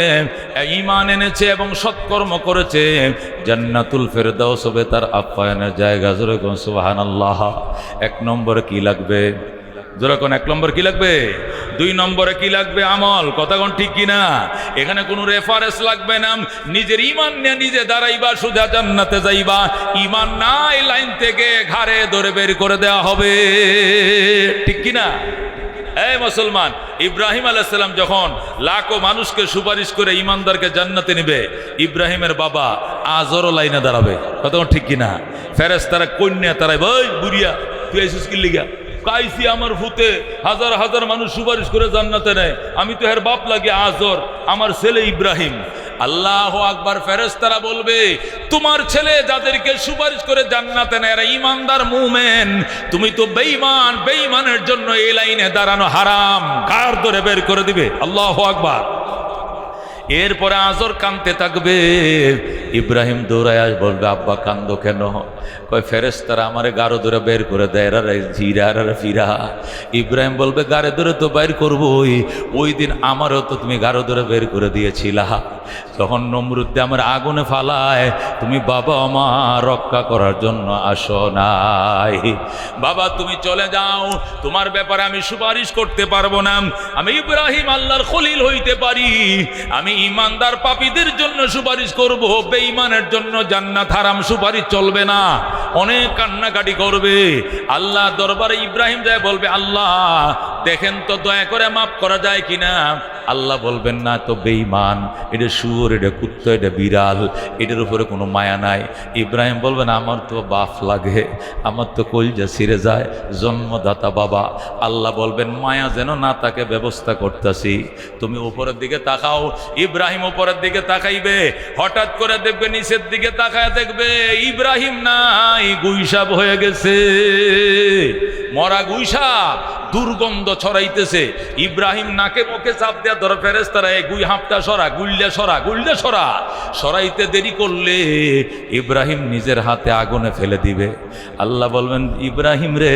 Speaker 1: ঈমান এনেছে এবং সৎকর্ম করেছে, জান্নাতুল ফিরদাউস হবে তার আপ্যায়নের জায়গা। জোরে কোন সুবহানাল্লাহ। 1 নম্বরে কি লাগবে? জোরে কোন 1 নম্বর কি লাগবে? 2 নম্বরে কি লাগবে? আমল। কথা কোন ঠিক কিনা? এখানে কোনো রেফারেন্স লাগবে না। নিজের ঈমান নিয়ে নিজে দাঁড়াইবা, সোজা জান্নাতে যাইবা। ঈমান নাই, লাইন থেকে ঘাড়ে ধরে বের করে দেওয়া হবে। ঠিক কিনা? এই মুসলমান, ইব্রাহিম আলাইহিস সালাম যখন লাখো মানুষকে সুপারিশ করে ঈমানদারকে জান্নাতে নেবে, ইব্রাহিমের বাবা আজরও লাইনে দাঁড়াবে। কথা ঠিক কিনা? ফেরেশতারা কন্যা তারাই, ভাই বুড়িয়া তুই এসেছিস কি লিগা? কাইছি আমার ভূতে হাজার হাজার মানুষ সুপারিশ করে জান্নাতে নেয়, আমি তো এর বাপ লাগে আজর, আমার ছেলে ইব্রাহিম। আল্লাহু আকবার। ফেরেশতারা বলবে, তোমার ছেলে যাদেরকে সুপারিশ করে জান্নাতে নেয় এরা ঈমানদার মুমিন, তুমি তো বেঈমান, বেঈমানের জন্য এই লাইনে দাঁড়ানো হারাম। ঘাড় ধরে বের করে দিবে। আল্লাহু আকবার। এরপরে আজর কাঁদতে থাকবে, ইব্রাহিম দৌড়ায় বলবে, আব্বা কান্দো কেন? কয় ফেরেশতারা আমারে গাড়ো ধরে বের করে দেয়, জিরা ফিরা। ইব্রাহিম বলবে, গাড়ে ধরে তো বের করবোই, ওই দিন আমারও তো তুমি গাড়ো ধরে বের করে দিয়েছিলা, তখন নমরুদ আমার আগুনে ফালায়, তুমি বাবা আমার রক্ষা করার জন্য আসো নাই। বাবা তুমি চলে যাও, তোমার ব্যাপারে আমি সুপারিশ করতে পারবো না। আমি ইব্রাহিম আল্লাহর খলিল হইতে পারি, আমি ঈমানদার পাপীদের জন্য সুপারিশ করব, বেঈমানের জন্য জান্নাত হারাম, সুপারিশ চলবে না। অনেক কান্নাকাটি করবে। আল্লাহ দরবারে ইব্রাহিম যায় বলবে, আল্লাহ দেখেন তো দয়া করে মাফ করা যায় কিনা। আল্লাহ বলবেন না তো বেঈমান, এটা শুয়োর, এটা কুত্তা, এটা বিড়াল, এটার উপরে কোনো মায়া নাই। ইব্রাহিম বলবেন আমার তো বাপ লাগে, আমার তো কলজা ছিঁড়ে যায়, জন্মদাতা বাবা। আল্লাহ বলবেন মায়া যেন না তাকে ব্যবস্থা করতেছি, তুমি উপরের দিকে তাকাও। ইব্রাহিম উপরের দিকে তাকাইবে, হঠাৎ করে দেখবে নিচের দিকে তাকায় দেখবে ইব্রাহিম নাই, গুইসাপ হয়ে গেছে, মরা গুইসাপ, দুর্গন্ধ ছড়াইতেছে। ইব্রাহিম নাকে মুখে চাপ দেয়া ধরে ফেরেশতারা এই গুই হাঁপটা সরা, গুল্লে সরা, গুল্লে সরা। সরাইতে দেরি করলে ইব্রাহিম নিজের হাতে আগুনে ফেলে দিবে। আল্লাহ বলবেন ইব্রাহিম রে,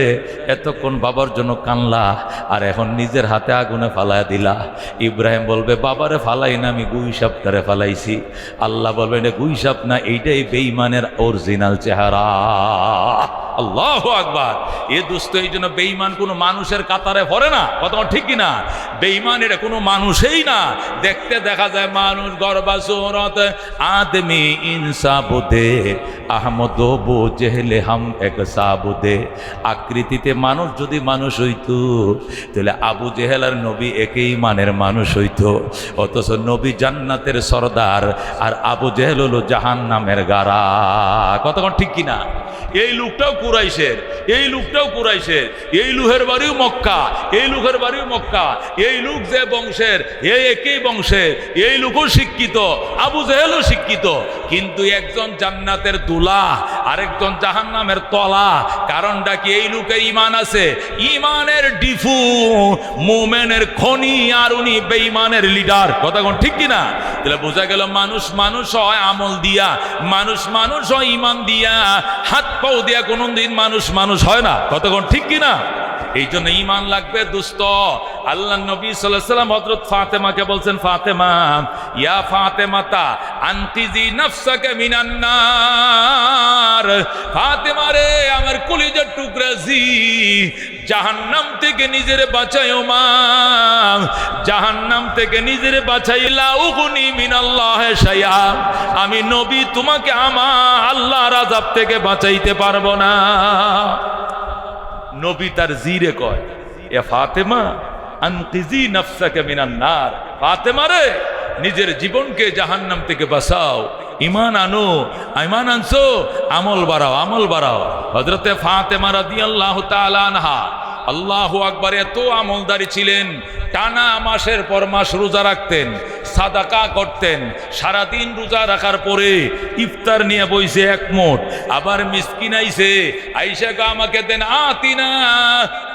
Speaker 1: এতক্ষণ বাবার জন্য কানলা আর এখন নিজের হাতে আগুনে ফালাইয়া দিলা। ইব্রাহিম বলবে বাবারে ফালাই না, আমি গুইসাপটারে ফালাইছি। আল্লাহ বলবেন এটা গুইসাপ না, এইটাই বেঈমানের অরিজিনাল চেহারা। আল্লাহু আকবার। এ দোস্ত, এই জন্য বেঈমান কোনো মানুষের কাতারে পড়ে না, কথা ঠিক কিনা? বেঈমান এটা কোনো মানুষই না। দেখতে দেখা যায় মানুষ, গরবা সুরত আদমি ইনসাবুদে আহমদ বো জেহলে হাম এক সাবুদে। আকৃতিতে মানুষ যদি মানুষ হইতো তাহলে আবু জেহেল আর নবী একই মানের মানুষ হইতো। অথচ নবী জান্নাতের সরদার আর আবু জেহেল হলো জাহান্নামের গারা, কতক্ষণ ঠিক কিনা? এই লোকটাও কুরাইশের, এই লোকটাও কুরাইশের, এই লোকের বাড়িও মক্কা, এই লোকের বাড়িও মক্কা, এই লোক যে বংশের, এই একই বংশের, এই লোকও শিক্ষিত, আবু জেহেলও শিক্ষিত, কিন্তু একজন জান্নাতের দুলা আরেকজন জাহান্নামের তলা। কারণটা কি? এই লোকের ইমান আছে, ইমানের ডিফু, মোমেনের খনি, আর উনি বেঈমানের লিডার, কথা কোন ঠিক কিনা? তাহলে বোঝা গেল মানুষ মানুষ হয় আমল দিয়া, মানুষ মানুষ হয় ইমান দিয়া, হাত পাও দিয়া কোনদিন মানুষ মানুষ হয় না, কতক্ষণ ঠিক কিনা? এই জন্য ইমান লাগবে দোস্ত। আল্লাহ নবী সাল্লাল্লাহু আলাইহি ওয়াসাল্লাম হযরত ফাতেমাকে বলছেন, ফাতেমা ইয়া ফাতেমাতা আনকিজি নাফসাকা মিনান নার। ফাতেমা রে, আমার কলিজার টুকরা জি, জাহান্নাম থেকে নিজেরে বাঁচাইও মা, জাহান্নাম থেকে নিজেরে বাঁচাইলা। উগনি মিনাল্লাহি শাইআ, আমি নবী তোমাকে আমার আল্লাহর আযাব থেকে বাঁচাইতে পারবো না। নবী তার জিরে কয়, এ ফাতেমা আনকিজি নাফসাকা মিনান নার। ফাতেমা রে, নিজের জীবনকে জাহান্নাম থেকে বাঁচাও, ইমান আনো, ইমান আনছো, আমল বাড়াও, আমল বাড়াও। হযরতে ফাতেমা রাদিয়াল্লাহু তাআলা আনহা, আল্লাহু আকবার, এত আমলদারি ছিলেন। টানা মাসের পর মাস রোজা রাখতেন, সাদাকা করতেন। সারাদিন রোজা রাখার পরে ইফতার নিয়ে বইছে এক মুঠ, আবার মিসকিন আইছে, আইসা আমাকে দেন আতিনা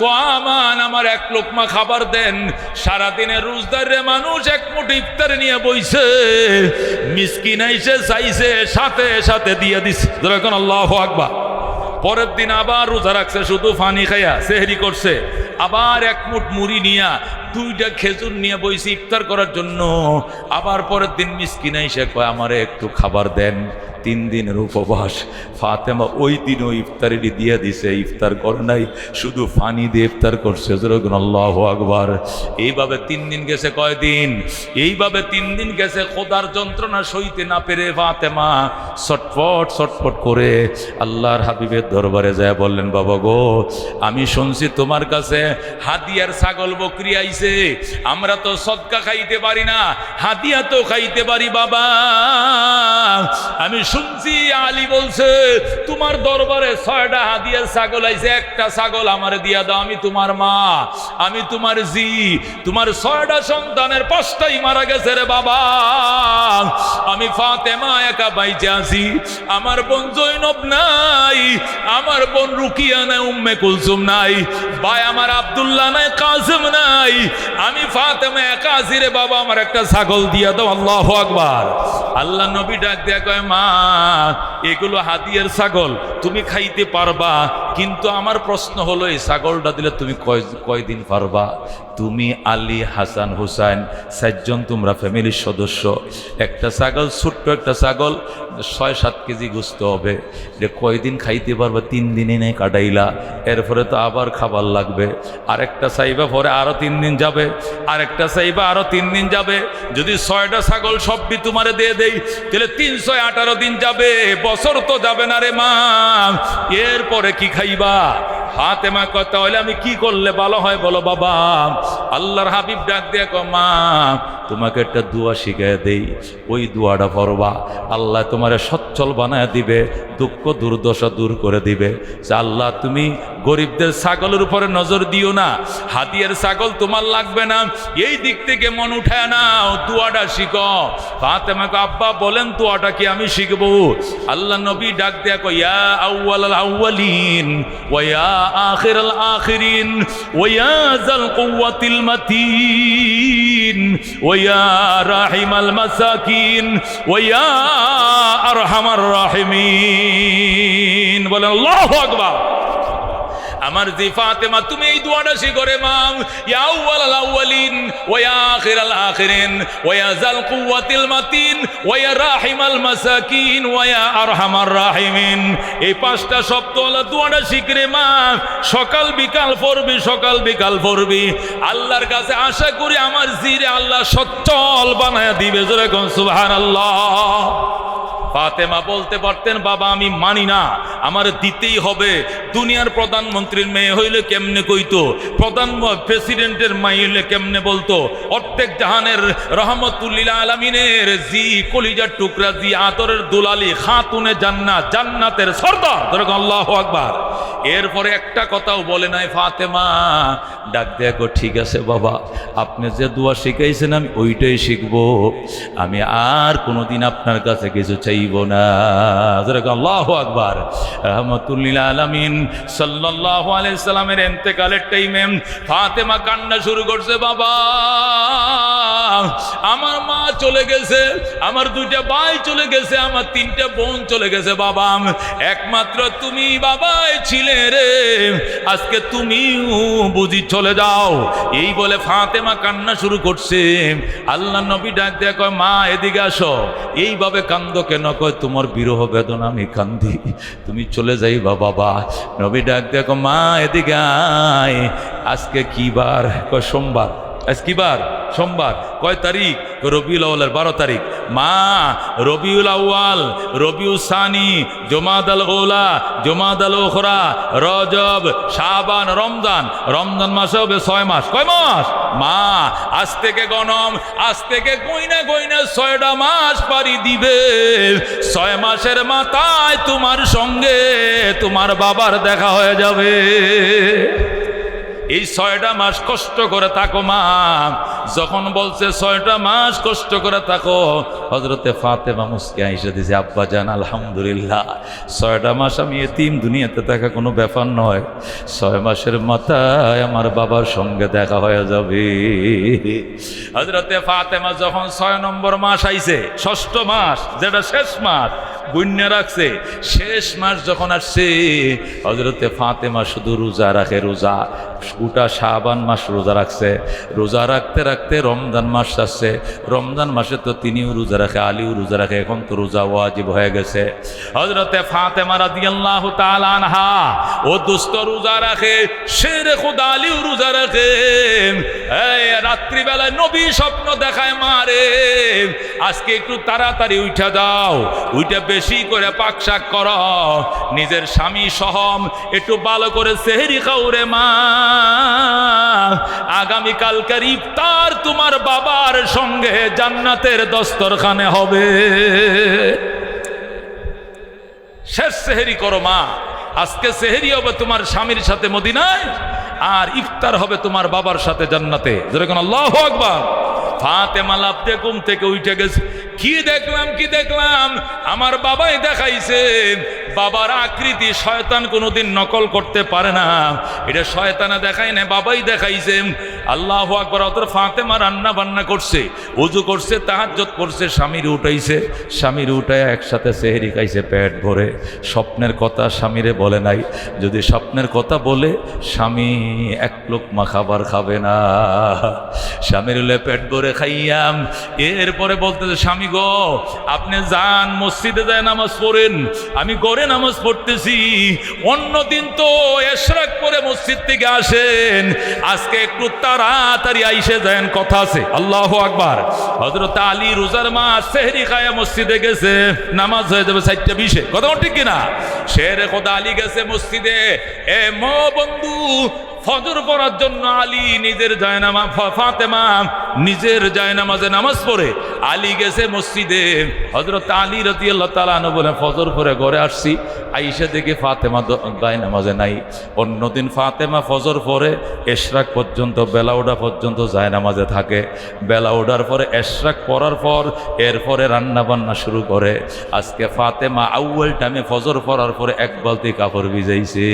Speaker 1: তো আমান, আমার এক লোকমা খাবার দেন। সারাদিনের রোজদারে মানুষ এক মুঠ ইফতার নিয়ে বইছে, মিসকিন আইসে চাইছে, সাথে সাথে দিয়ে দিছে। যখন আল্লাহু আকবার। পরের দিন আবার রোজা রাখছে, শুধু পানি খাইয়া সেহরি করছে, আবার এক মুঠ মুড়ি নিয়া, দুইটা খেজুর নিয়ে বইছে ইফতার করার জন্য। আবার পরের দিন মিসকিন এসে কয় আমারে একটু খাবার দেন। 3 দিনের উপবাস। ফাতেমা ওই দিন ওই ইফতারিটি দিয়ে দিছে, ইফতার করে নাই, শুধু পানি দিয়ে ইফতার করছে। আল্লাহু আকবার। এইভাবে 3 দিন গেছে। কয়দিন? এইভাবে 3 দিন গেছে। খোদার যন্ত্রণা সইতে না পেরে ফাতেমা ছটফট ছটফট করে আল্লাহর হাবিবের দরবারে যায় বললেন, বাবা গো, আমি শুনছি তোমার কাছে হাদিয়ার ছাগল বকরি আইছে, আমরা তো সদকা খাইতে পারি না, হাদিয়া তো খাইতে পারি বাবা। আমি শুনছি আলী বলছে তোমার দরবারে 6টা হাদিয়ার ছাগল আইছে, একটা ছাগল আমারে দিয়া দাও, আমি তোমার মা, আমি তোমার জি, তোমার 6টা সন্তানের 5টাই মারা গেছে রে বাবা। আমি ফাতেমা একা বাইচে আছি, আমার বোন জৈনব নাই, আমার বোন রুকিয়া নাই, উম্মে কুলসুম নাই, ভাই আমার আব্দুল্লাহ নাই, কাসিম নাই, আমি ফাতেমা একা আছি রে বাবা, আমার একটা ছাগল দিয়া দাও। আল্লাহু আকবার। আল্লাহ নবী ডাক দেয়া কয়, মা এগুলো হাদিয়ার ছাগল, তুমি খাইতে পারবা, কিন্তু আমার প্রশ্ন হলো এই ছাগলটা দিলে তুমি কয়দিন পারবা? তুমি আলী হাসান হুসাইন 4 জন তোমরা ফ্যামিলির সদস্য, একটা ছাগল, ছোট্ট একটা ছাগল 6-7 কেজি গোস্ত হবে, এটা কয়দিন খাইতে পারবা? 3 দিনে নেই কাটাইলা, এরপরে তো আবার খাবার লাগবে, আরেকটা চাইবা, পরে আরো 3 দিন যাবে, আরেকটা চাইবা, আরো 3 দিন যাবে। যদি 6টা ছাগল সবই তোমারে দিয়ে দেই তাহলে 318 দিন যাবে, বছর তো যাবে না রে মা। এরপরে কি খাইবা? ফাতেমা কয় তাহলে আমি কি করলে ভালো হয় বলো বাবা। আল্লাহর হাবিব ডাক দিয়ে কয় মা তোমাকে একটা দোয়া শিখায় দেই, ওই দোয়াটা পড়বা, আল্লাহ তোমারে সচ্ছল বানায় দিবে, দুঃখ দুর্দশা দূর করে দিবে। যে আল্লাহ তুমি গরিবদের ছাগলের উপরে নজর দিও না, হাতিয়ার ছাগল তোমার লাগবে না, এই দিক থেকে মন উঠায় নাও, দোয়াটা শিখো। ফাতেমাকে আব্বা বলেন দোয়াটা কি আমি শিখবো? আল্লাহ নবী ডাক দেয়া কয় ইয়া আউয়ালাল আউয়ালিন ওয়া ইয়া আখিরাল আখিরিন ওয়া ইয়া যাল কুওয়াতিল মাতিন ওয়া ইয়া রাহিমাল মাসাকিন ওয়া ইয়া আরহামার রাহিমিন। বলেন আল্লাহু আকবার। আমার জি ফাতেমা তুমি এই দোয়াটা শিখো রে মা, ইয়া আউয়ালাল আউয়ালিন ওয়া ইয়া আখিরাল আখিরিন ওয়া ইয়া যাল কুওয়াতিল মাতিন ওয়া ইয়া রাহিমাল মাসাকিন ওয়া ইয়া আরহামার রাহিমিন। এই পাঁচটা শব্দওয়ালা দোয়াটা শিখ রে মা, সকাল বিকাল পড়বি, সকাল বিকাল পড়বি। আল্লাহর কাছে আশা করি আমার জিরে আল্লাহ সচ্ছল বানায়া দিবে। জোরে কোন সুবহানাল্লাহ। ফাতেমা বলতে পারতেন বাবা আমি মানি না, আমার দিতেই হবে। দুনিয়ার প্রধানমন্ত্রীর মেয়ে হইলে কেমনে কইতো, প্রেসিডেন্টের মাই হইলে কেমনে বলতো, অর্ধেক জাহানের রহমতুল্লিল আলামিনের জি কলিজার টুকরা, জি আদরের দুলালি, খাতুনে জান্নাত, জান্নাতের সর্দার। ধরো আল্লাহু আকবার। এরপরে একটা কথাও বলে নাই ফাতেমা। ডাক দেখো ঠিক আছে বাবা, আপনি যে দোয়া শিখাইছেন আমি ওইটাই শিখবো, আমি আর কোনোদিন আপনার কাছে কিছু চাইব না। আল্লাহু আকবার। রহমতুল্লিল আলামিন সাল্লাল্লাহু আলাইহি সাল্লামের ইন্তেকালের টাইমে ফাতেমা কান্না শুরু করছে, বাবা আমার মা চলে গেছে, আমার দুইটা ভাই চলে গেছে, আমার তিনটা বোন চলে গেছে, বাবা একমাত্র তুমি বাবাই ছিলে রে, আজকে তুমিও বুঝি চলে যাও। এই বলে ফাতেমা কান্না শুরু করছে। আল্লাহ নবী ডাক দেয়া কয় মা এদিকে আসো। এইভাবে কান্দো কেন? কয় তোমার বিরহ বেদনা আমি কান্দি, তুমি চলে যাইবা বাবা। নবী ডাক দেয়া কয় মা এদিকে আয়। আজকে কি বার? কয় সোমবার। আজ কি বার? সোমবার। কয় তারিখ? রবিউল আউয়ালের 12 তারিখ। মা রবিউল আউয়াল, রবিউল সানি, জমাদাল উলা, জমাদাল উখরা, রজব, শাবান, রমজান। রমজান মাসে হবে 6 মাস। কয় মাস? মা আজ থেকে গণম, আজ থেকে গইনা গইনা 6টা মাস পারি দিবে। 6 মাসের মাথায় তোমার সঙ্গে তোমার বাবার দেখা হয়ে যাবে। এই 6টা মাস কষ্ট করে থাকো মা। যখন বলছে 6টা মাস কষ্ট করে থাকো, হযরতে ফাতেমা মুস্কি আইসা দিছে, আব্বা জান আলহামদুলিল্লাহ 6টা মাস আমি এতিম, দুনিয়াতে থাকা কোনো ব্যাপার নয়। 6 মাসের মাথায় আমার বাবার সঙ্গে দেখা হয়ে যাবে। হযরতে ফাতেমা যখন 6 নম্বর মাস আইছে, 6ষ্ঠ মাস যেটা শেষ মাস গুণ্য রাখছে, শেষ মাস যখন আসছে হযরতে ফাতেমা শুধু রোজা রাখে, রোজা। গোটা শাবান মাস রোজা রাখছে। রোজা রাখতে রাখতে রমজান মাস আসছে। রমজান মাসে তো তিনিও রোজা রাখে, আলীও রোজা রাখে। এখন তো রোজা ওয়াজিব হয়ে গেছে। হযরতে ফাতেমা রাদিয়াল্লাহু তাআলা আনহা ও দুস্থ রোজা রাখে, শেরে খুদা আলীও রোজা রাখে। এই রাত্রিবেলায় নবী স্বপ্ন দেখায়, মারে আজকে একটু তাড়াতাড়ি উঠা যাও, উঠে বেশি করে পাক শাক করো, নিজের স্বামী সহ একটু ভালো করে সেহরি খাও রে মা। আগামীকালকার ইফতার তোমার বাবার সঙ্গে জান্নাতের দস্তরখানে হবে। শেষ সেহরি করো মা। আজকে সেহরি হবে তোমার স্বামীর সাথে মদিনায়, আর ইফতার হবে তোমার বাবার সাথে জান্নাতে। যেরকম আল্লাহু আকবার। ফাতেমা লাফতে ঘুম থেকে উঠে গেছে। কি দেখলাম, কি দেখলাম? আমার বাবাই দেখাইছে। বাবার আকৃতি শয়তান কোনোদিন নকল করতে পারে না, এটা শয়তানে দেখায় না, বাবাই দেখাইছে। আল্লাহু আকবার। অতর ফাতেমা রান্না বান্না করছে, ওযু করছে, তাহাজ্জুদ করছে, স্বামীর উঠাইছে। স্বামীর উঠায় একসাথে সেহরি খাইছে পেট ভরে। স্বপ্নের কথা স্বামীরে বলে নাই। যদি স্বপ্নের কথা বলে, স্বামী এক লোকমা খাবার খাবে না। স্বামীর হলে পেট ভরে খাইয়াম। এরপরে বলতেছে, স্বামী গো আপনি যান মসজিদে যায় নামাজ পড়েন, আমি ঘরে করে নামাজ পড়তেছি, অন্যদিন তো ইশরাক করে মসজিদ থেকে আসেন, আজকে একটু তাড়াতাড়ি আইসে যান, কথা আছে। আল্লাহু আকবার। হযরত আলী রোজার মাস সেহরি খায়া মসজিদে গেছে, নামাজ হয়ে যাবে 4:20, কথা ঠিক কিনা? শেরে খোদা আলী গেছে মসজিদে। এ মো বন্ধু, ফজর পড়ার জন্য আলী নিজের জায়নামাজ, ফাতেমা নিজের জায়নামাজে নামাজ পড়ে আলী গেছে মসজিদে। হযরত আলী রাদিয়াল্লাহু তাআলা আনহু বলে, ফজর পড়ে ঘরে আসছি, আইসা দেখে ফাতেমা জায়নামাজে নাই। অন্যদিন ফাতেমা ফজর পড়ে ইশরাক পর্যন্ত, বেলা ওঠা পর্যন্ত জায়নামাজে থাকে। বেলা ওঠার পরে ইশরাক পড়ার পর এরপরে রান্না বান্না শুরু করে। আজকে ফাতেমা আউয়াল টাইমে ফজর পড়ার পরে এক বালতি কাপড় ভিজাইছে।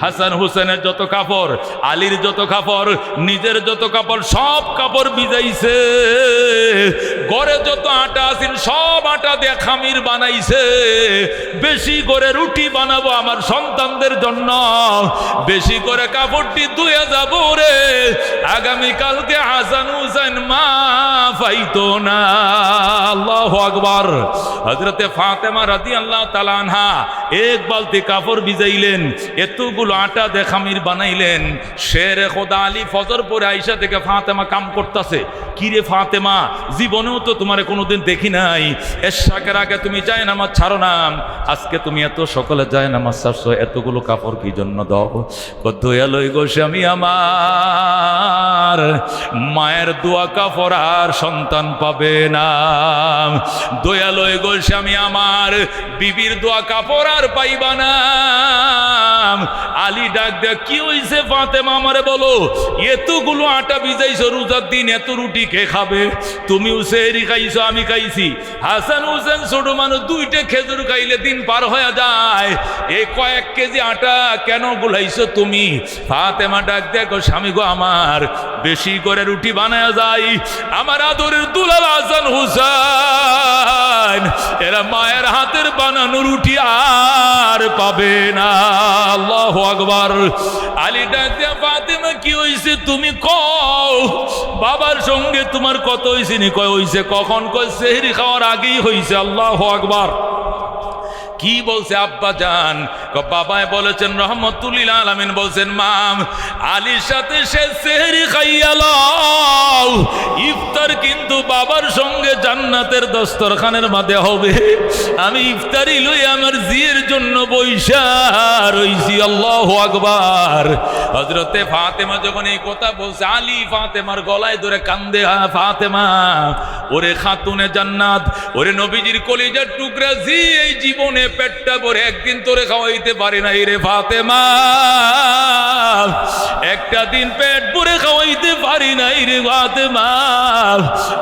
Speaker 1: হাসান হুসেনের যত কাপড়, আলীর যত কাপড়, নিজের যত কাপড়, সব কাপড় ভিজাইছে। ঘরে যত আটা আছিল সব আটা দিয়ে খামির বানাইছে। বেশি করে রুটি বানাবো আমার সন্তানদের জন্য, বেশি করে কাপড়টি ধুয়ে যাবো রে, আগামীকালকে হাসান হুসেন মা পাইতো না। আল্লাহু আকবার। হযরতে ফাতেমা রাদিয়াল্লাহু তাআলা আনহা এক বালতি কাপড় ভিজাইলেন, এতগুলো আটা দিয়ে খামির বানাইলেন। শেরে খোদা আলী ফজর পরে আইসা থেকে ফাতেমা কাম করতেছে। কিরে ফাতেমা, জীবনেও তো তোমার কোনোদিন দেখি নাই, ইশরাকের আগে তুমি জায়নামাজ ছাড়ো না, আজকে তুমি এত সকালে জায়নামাজ ছাড়ছো, এতগুলো কাপড় কি জন্য দাও? দয়ালই গো স্বামী আমার, মায়ের দোয়া কাপড় আর সন্তান পাবে না। দয়ালই গো স্বামী আমার, বিবির দোয়া কাপড় আর পাইবা না। আলী ডাক দেয়া, কি হইছে ফাতেমা আমারে বলো, এতগুলো আটা ভিজাইছো, রোজার দিন এত রুটি কে খাবে? তুমিও সেহরি খাইছো, আমি খাইছি। হাসান হুসেন ছোট মানুষ, 2টা খেজুর খাইলে দিন পার হয়ে যায়, এই কয়েক কেজি আটা কেন গুলাইছো তুমি? ফাতেমা ডাক দেখো, স্বামী গো আমার, বেশি করে রুটি বানায়া যায়, আমার আদরের দুলাল হাসান হুসেন এরা মায়ের হাতের বানানো রুটি আর পাবে না। আল্লাহু আকবার। আলী ডাক দিয়া, ফাতেমা কি হইছে তুমি কও, বাবার সঙ্গে তোমার কত হইছে নি? কয় হইছে। কখন? কয় সেহরি খাওয়ার আগেই হইছে। আল্লাহু আকবার। কি বলছে আব্বা জান? বাবায় বলেছেন রহমতুল্লিল আলামিন বলছেন, মাম আলীর সাথে সে সেহরি খাইয়া লও, ইফতার কিন্তু বাবার সঙ্গে জান্নাতের দস্তরখানের মাঝে হবে। আমি ইফতারি লই আমার জিয়ের জন্য বইসা রইছি। আল্লাহু আকবার। হযরতে ফাতেমা যখন এই কথা বলছে, আলী ফাতেমার গলায় ধরে কান্দে, ফাতেমা ওরে খাতুনে জান্নাত, ওরে নবীজির কলিজার টুকরা, জি এই জীবনে পেটটা ভরে একদিন তোরে খাওয়াইতে পারি নাই রে ফাতেমা, একটা দিন পেট ভরে খাওয়াইতে পারি নাই রে ফাতেমা,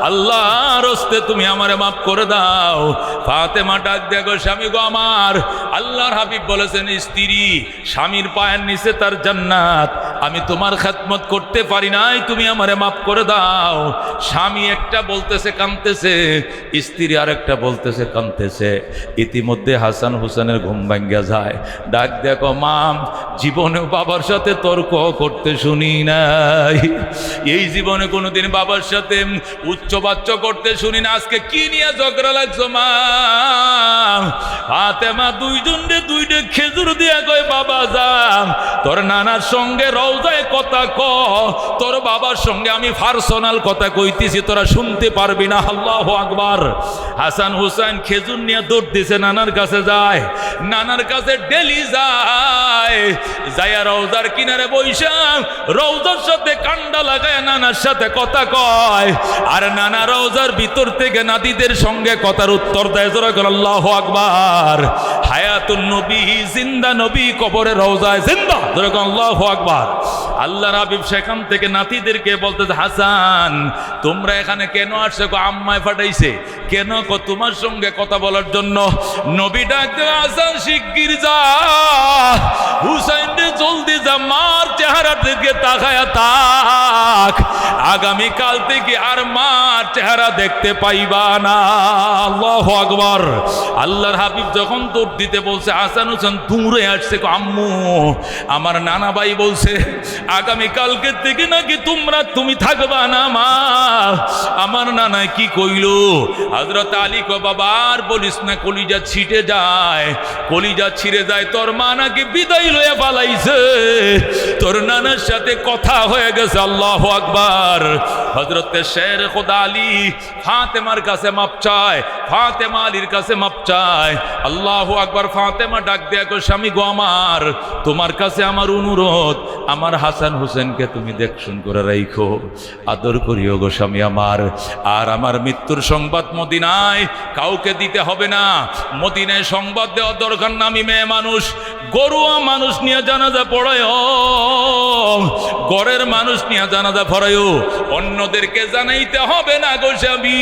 Speaker 1: আল্লাহর হস্তে তুমি আমারে মাফ করে দাও। ফাতেমা ডাক দেখো, স্বামী গো আমার, আল্লাহর হাবিব বলেছেন স্ত্রী স্বামীর পায়ের নিচে তার জান্নাত, আমি তোমার খেদমত করতে পারি নাই, তুমি আমারে মাফ করে দাও। স্বামী একটা বলতেছে কাঁদতেছে, স্ত্রী আরেকটা বলতেছে কাঁদতেছে। ইতিমধ্যে হাসান হুসেনের ঘুম ভাঙ্গা যায়। ডাক দেখো, মাম জীবনেও বাবার সাথে তর্ক করতে শুনি নাই, এই জীবনে কোনোদিন বাবার সাথে উচ্চবাচ্য করতে শুনি না, আজকে কি নিয়ে ঝগড়া লাগছো মা? ফাতেমা 2টা খেজুর দিয়া কয়, বাবা যাম তোর নানার সঙ্গে রওজায় কথা ক, তোর বাবার সঙ্গে আমি পার্সোনাল কথা কইতেছি, তোরা শুনতে পারবি না। আল্লাহু আকবার। হাসান হুসেন খেজুর নিয়ে দৌড় দিছে, নানার কাছে যায়, নানার কাছে ডেলি যায়, যাইয়া রওজার কিনারে বইসা রওজার সাথে কান্ডা লাগায় নানার সাথে কথা কয়, আর নানা রওজার ভিতর থেকে নাতিদের সঙ্গে কথার উত্তর দেয়। আল্লাহু আকবার। হায়াতুন নবী, জিন্দা নবী কবরে রওজায় জিন্দা। আল্লাহু আকবার। আল্লাহর হাবিব সেখান থেকে নাতিদেরকে বলতেছে, হাসান তোমরা এখানে কেন আসছো? আম্মায় পাঠাইছে। কেন? তোমার সঙ্গে কথা বলার জন্য। নবী ডাক দেয়, হাসান শিগগির যা, হুসাইন রে জলদি যা, মার চেহারা থেকে তাকায়া তাক, থাক, আগামীকাল থেকে আর মার চেহারা দেখতে পাইবা না। আল্লাহু আকবার। আল্লাহর হাবিব যখন দৌড় দিতে বলছে, হাসান হোসেন দৌড়ে আসছে, আম্মু আমার নানা ভাই বলছে আগামীকালকে থেকে নাকি তুমি থাকবা না মা। আমার নানা কি কইল? হযরত আলী কো বাবা আর বলিস না, কলিজা ছিটে যায়, কলিজা ছিঁড়ে যায়, তোর মা নাকি বিদায় লয়ে পালাইছে, তোর নানার সাথে কথা হয়ে গেছে। আল্লাহু আকবার। হযরত শের খোদা আলী ফাতেমার কাছে মাপ চায়, ফাতেমা আলীর কাছে মাপ চায়। আল্লাহু আকবার। ফাতেমা ডাক দেয়া কো, স্বামী গো আমার, তোমার কাছে আমার অনুরোধ, আমার হাসান হোসেনকে তুমি দেখশুন করে রাইখো, আদর করিও গো স্বামী আমার। আর আমার মৃত্যুর সংবাদ মদিনায় কাউকে দিতে হবে না, মদিনায় সংবাদ দেওয়া দরকার না। আমি মেয়ে মানুষ, গরুয়া মানুষ নিয়ে জানাজা পড়ায়, ঘরের মানুষ নিয়ে জানাজা পড়ায়ও, অন্যদেরকে জানাইতে হবে না গো স্বামী।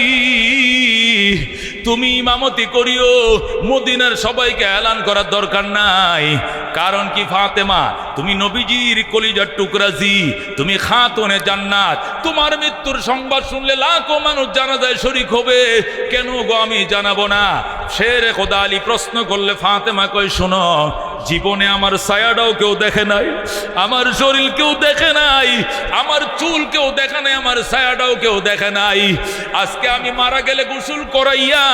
Speaker 1: তুমি ইমামতি করিও, মদিনার সবাইকে এলান করার দরকার নাই। কারণ কি ফাতেমা, তুমি নবীজির কলিজার টুকরাজি, তুমি খাতুনে জান্নাত, তোমার মৃত্যুর সংবাদ শুনলে লাখো মানুষ জানাজায় শরীক হবে, কেন গো আমি জানাবো না? শের খোদা আলী প্রশ্ন করলে ফাতেমা কয়, শোনো, জীবনে আমার ছায়াটাও কেউ দেখে নাই, আমার শরীর কেউ দেখে নাই, আমার চুল কেউ দেখে নাই, আমার ছায়াটাও কেউ দেখে নাই। আজকে আমি মারা গেলে গোসল করাইয়া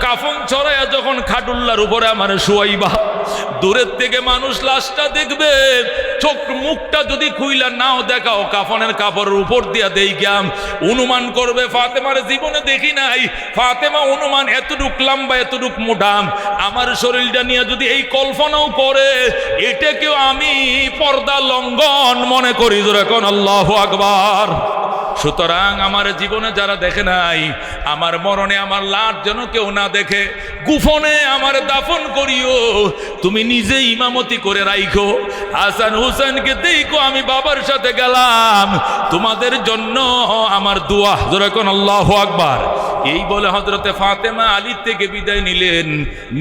Speaker 1: কাফন ছড়াইয়া যখন খাটুল্লার উপরে আমার শুয়াইবা, দূরের থেকে মানুষ লাশটা দেখবে, চোখ মুখটা যদি খুইলা নাও দেখাও, কাফনের কাপড়ের উপর দিয়া দেইগাম, অনুমান করবে ফাতেমার জীবনে দেখি নাই। ফাতেমা অনুমান এতটুক লম্বা, এতটুক মোটা, আমার শরীরটা নিয়ে যদি এই কল্পনাও করে, এটাকেও আমি পর্দা লঙ্ঘন মনে করি। যখন আল্লাহু আকবার। সুতরাং আমার জীবনে যারা দেখে নাই, আমার মরণে আমার লাশ যেন কেউ না দেখে, গুফনে আমার দাফন করিও, তুমি নিজে ইমামতি করে রাইখো। হাসান হুসেনকে দেখো, আমি বাবার সাথে গেলাম, তোমাদের জন্য আমার দোয়া। যখন আল্লাহু আকবার। এই বলে হযরতে ফাতেমা আলী থেকে বিদায় নিলেন।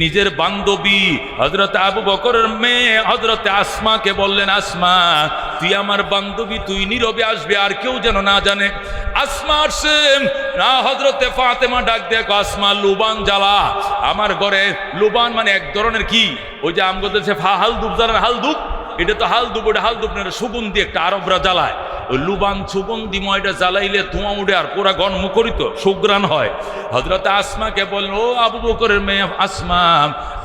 Speaker 1: নিজের বান্ধবী হযরত আবু বকরের মেয়ে হযরতে আসমাকে বললেন, আসমা তুই আমার বান্ধবী, তুই নীরবে আসবে, আর কেউ যেন না জানে। আসমা আসছে, হযরতে ফাতেমা ডাক দেখো, আসমা লুবান জ্বালা আমার ঘরে। লুবান মানে এক ধরনের কি, ওই যে আমগো দেশে হালদুপ জ্বালান, হালদুপ, এটা তো হালদুপ, ওটা হালদুপ না, সুগন্ধি একটা আরবরা জ্বালায়। ওই লুবান সুগন্ধি ময়টা জ্বালাইলে ধোঁয়া উঠে আর পুরা গণমুখরিত সুগ্রাণ হয়। হযরত আসমাকে বলল, ও আবু বকরের মেয়ে আসমা,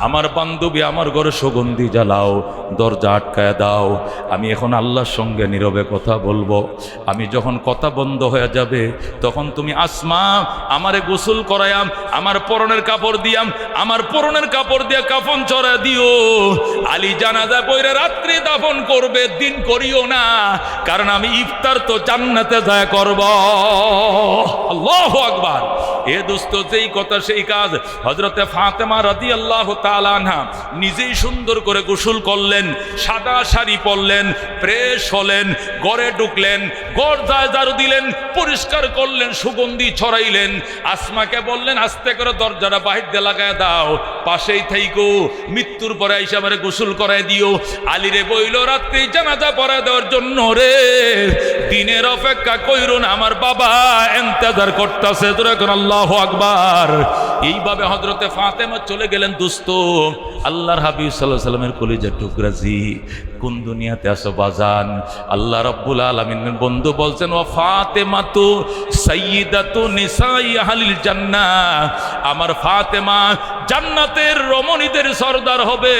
Speaker 1: আমার বান্ধবী আমার ঘরে সুগন্ধি জ্বালাও, দরজা আটকায় দাও, আমি এখন আল্লাহর সঙ্গে নীরবে কথা বলবো। আমি যখন কথা বন্ধ হয়ে যাবে, তখন তুমি আসমা আমারে গোসল করায়াম, আমার পরনের কাপড় দিয়াম, আমার পরনের কাপড় দিয়া কাফন চড়া দিও। আলী জানাজা পড়ে রাত্রি দাফন করবে, দিন করিও না, কারণ আমি ইফতার তো জান্নাতে যায় করব। আল্লাহু আকবার। এ দোস্ত, যেই কথা সেই কাজ। হযরতে ফাতেমা রাদিয়াল্লাহু তাআলা আনহা নিজেই সুন্দর করে গোসল করলেন, সাদা শাড়ি পরলেন, ফ্রেশ হলেন, ঘরে ঢুকলেন, ঘর ঝাড়ু দিলেন, পরিষ্কার করলেন, সুগন্ধি ছড়াইলেন। আসমাকে বললেন, আস্তে করে দরজাটা বাহির দিয়ে লাগায় দাও, পাশেই থাইকো, মৃত্যুর পরে আইসা আমারে গোসল করায় দিও। আলীরে বইল, রাত্রি জানাজা পড়ায় দেওয়ার জন্য রে, দিনের অপেক্ষা কইরো না, আমার বাবা ইন্তজার করতেছে। তখন আল্লাহু আকবার। এইভাবে হযরতে ফাতেমা চলে গেলেন। দোস্ত, আল্লাহর হাবিব সাল্লাল্লাহু আলাইহি সাল্লামের কলিজার টুকরাজি, কোন দুনিয়াতে আসো বাজান? আল্লাহ রাব্বুল আলামিনের বন্ধু বলছেন, ওয়া ফাতেমাতু সাইয়্যিদাতু নিসাই আহলিল জান্নাহ, আমার ফাতেমা জান্নাতের রমণীদের সর্দার হবে,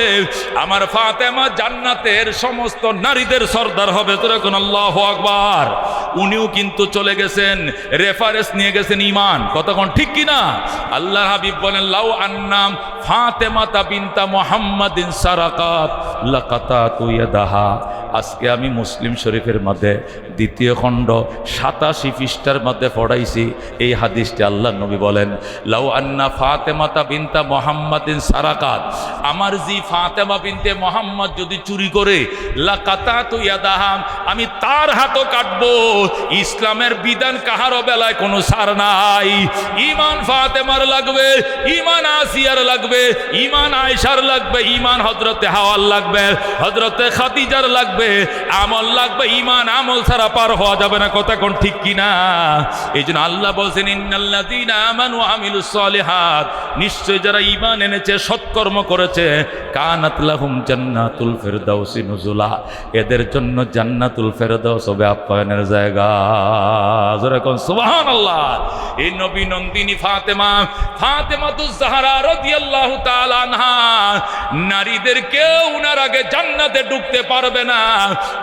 Speaker 1: আমার ফাতেমা জান্নাতের সমস্ত নারীদের সর্দার হবে। তখন আল্লাহু আকবার। উনিও কিন্তু চলে গেছেন, রেফারেন্স নিয়ে গেছেন ঈমান। কতক্ষণ ঠিক কিনা? আল্লাহ হাবিব বলেন, লাউ আন্নাম ফাতেমাতা বিনতা মুহাম্মাদিন সারাকাত লাকাতাতু ইয়াদাহা। আজকে আমি মুসলিম শরীফের মধ্যে 2য় খণ্ড 87 পৃষ্ঠার মধ্যে পড়াইছি এই হাদিসটি। আল্লাহ নবী বলেন, লাউ আন্না ফাতেমাতা বিনতা মুহাম্মাদিন সারাকাত, আমার জি ফাতেমা বিনতে মুহাম্মদ যদি চুরি করে লাকাতাতু ইয়াদাহাম, আমি তার হাতও কাটবো। ইসলামের বিধান কাহারও বেলায় কোনো ছাড় নাই। ঈমান ফাতেমার লাগবে, ঈমান আসিয়ার লাগবে, ঈমান আয়েশার লাগবে, ঈমান হযরতে হাওয়ার লাগবে, হযরতে খাদিজার লাগবে, আমল লাগবে। ঈমান আমল ছাড়া পার হওয়া যাবে না। কথা কোন ঠিক কিনা? এই জন্য আল্লাহ বলছেন ইন্নাল্লাযীনা আমানু ওয়া আমিলুস সালিহাত, নিশ্চয় যারা ঈমান এনেছে সৎকর্ম করেছে, কানাত লাহুম জান্নাতুল ফিরদাউসি নুজুলা, এদের জন্য জান্নাতুল ফেরদাউস হবে আপ্যায়নের জায়গা। জোরে কোন সুবহানাল্লাহ। এই নবী নন্দিনী ফাতেমা, ফাতেমাতুজ জাহরা রাদিয়াল্লাহু তাআলা আনহা, নারীদের কেউ উনার আগে জান্নাতে ঢুকতে পারবে না।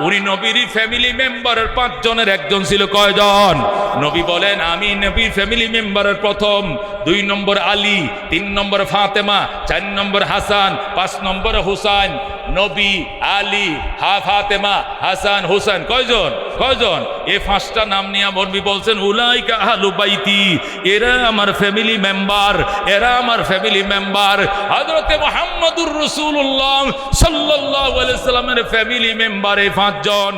Speaker 1: উনি নবীর ফ্যামিলি মেম্বারের 5 জনের একজন ছিল। কয়জন? নবী বলেন আমি নবীর ফ্যামিলি মেম্বারের প্রথম। 2 নম্বর আলী, 3 নম্বর ফাতেমা, 4 নম্বর হাসান, 5 নম্বর হুসাইন। নবী, আলী, ফাতেমা, হাসান, হুসাইন। কয়জন? কয়জন? এই 5টা নাম নিয়ে নবী বলছেন উলাইকা আহলু বাইতি, এরা আমার ফ্যামিলি মেম্বার, এরা আমার ফ্যামিলি মেম্বার। হযরতে মুহাম্মদুর রাসূলুল্লাহ সাল্লাল্লাহু আলাইহি ওয়াসাল্লামের ফ্যামিলি মেম্বার এই 5 জন।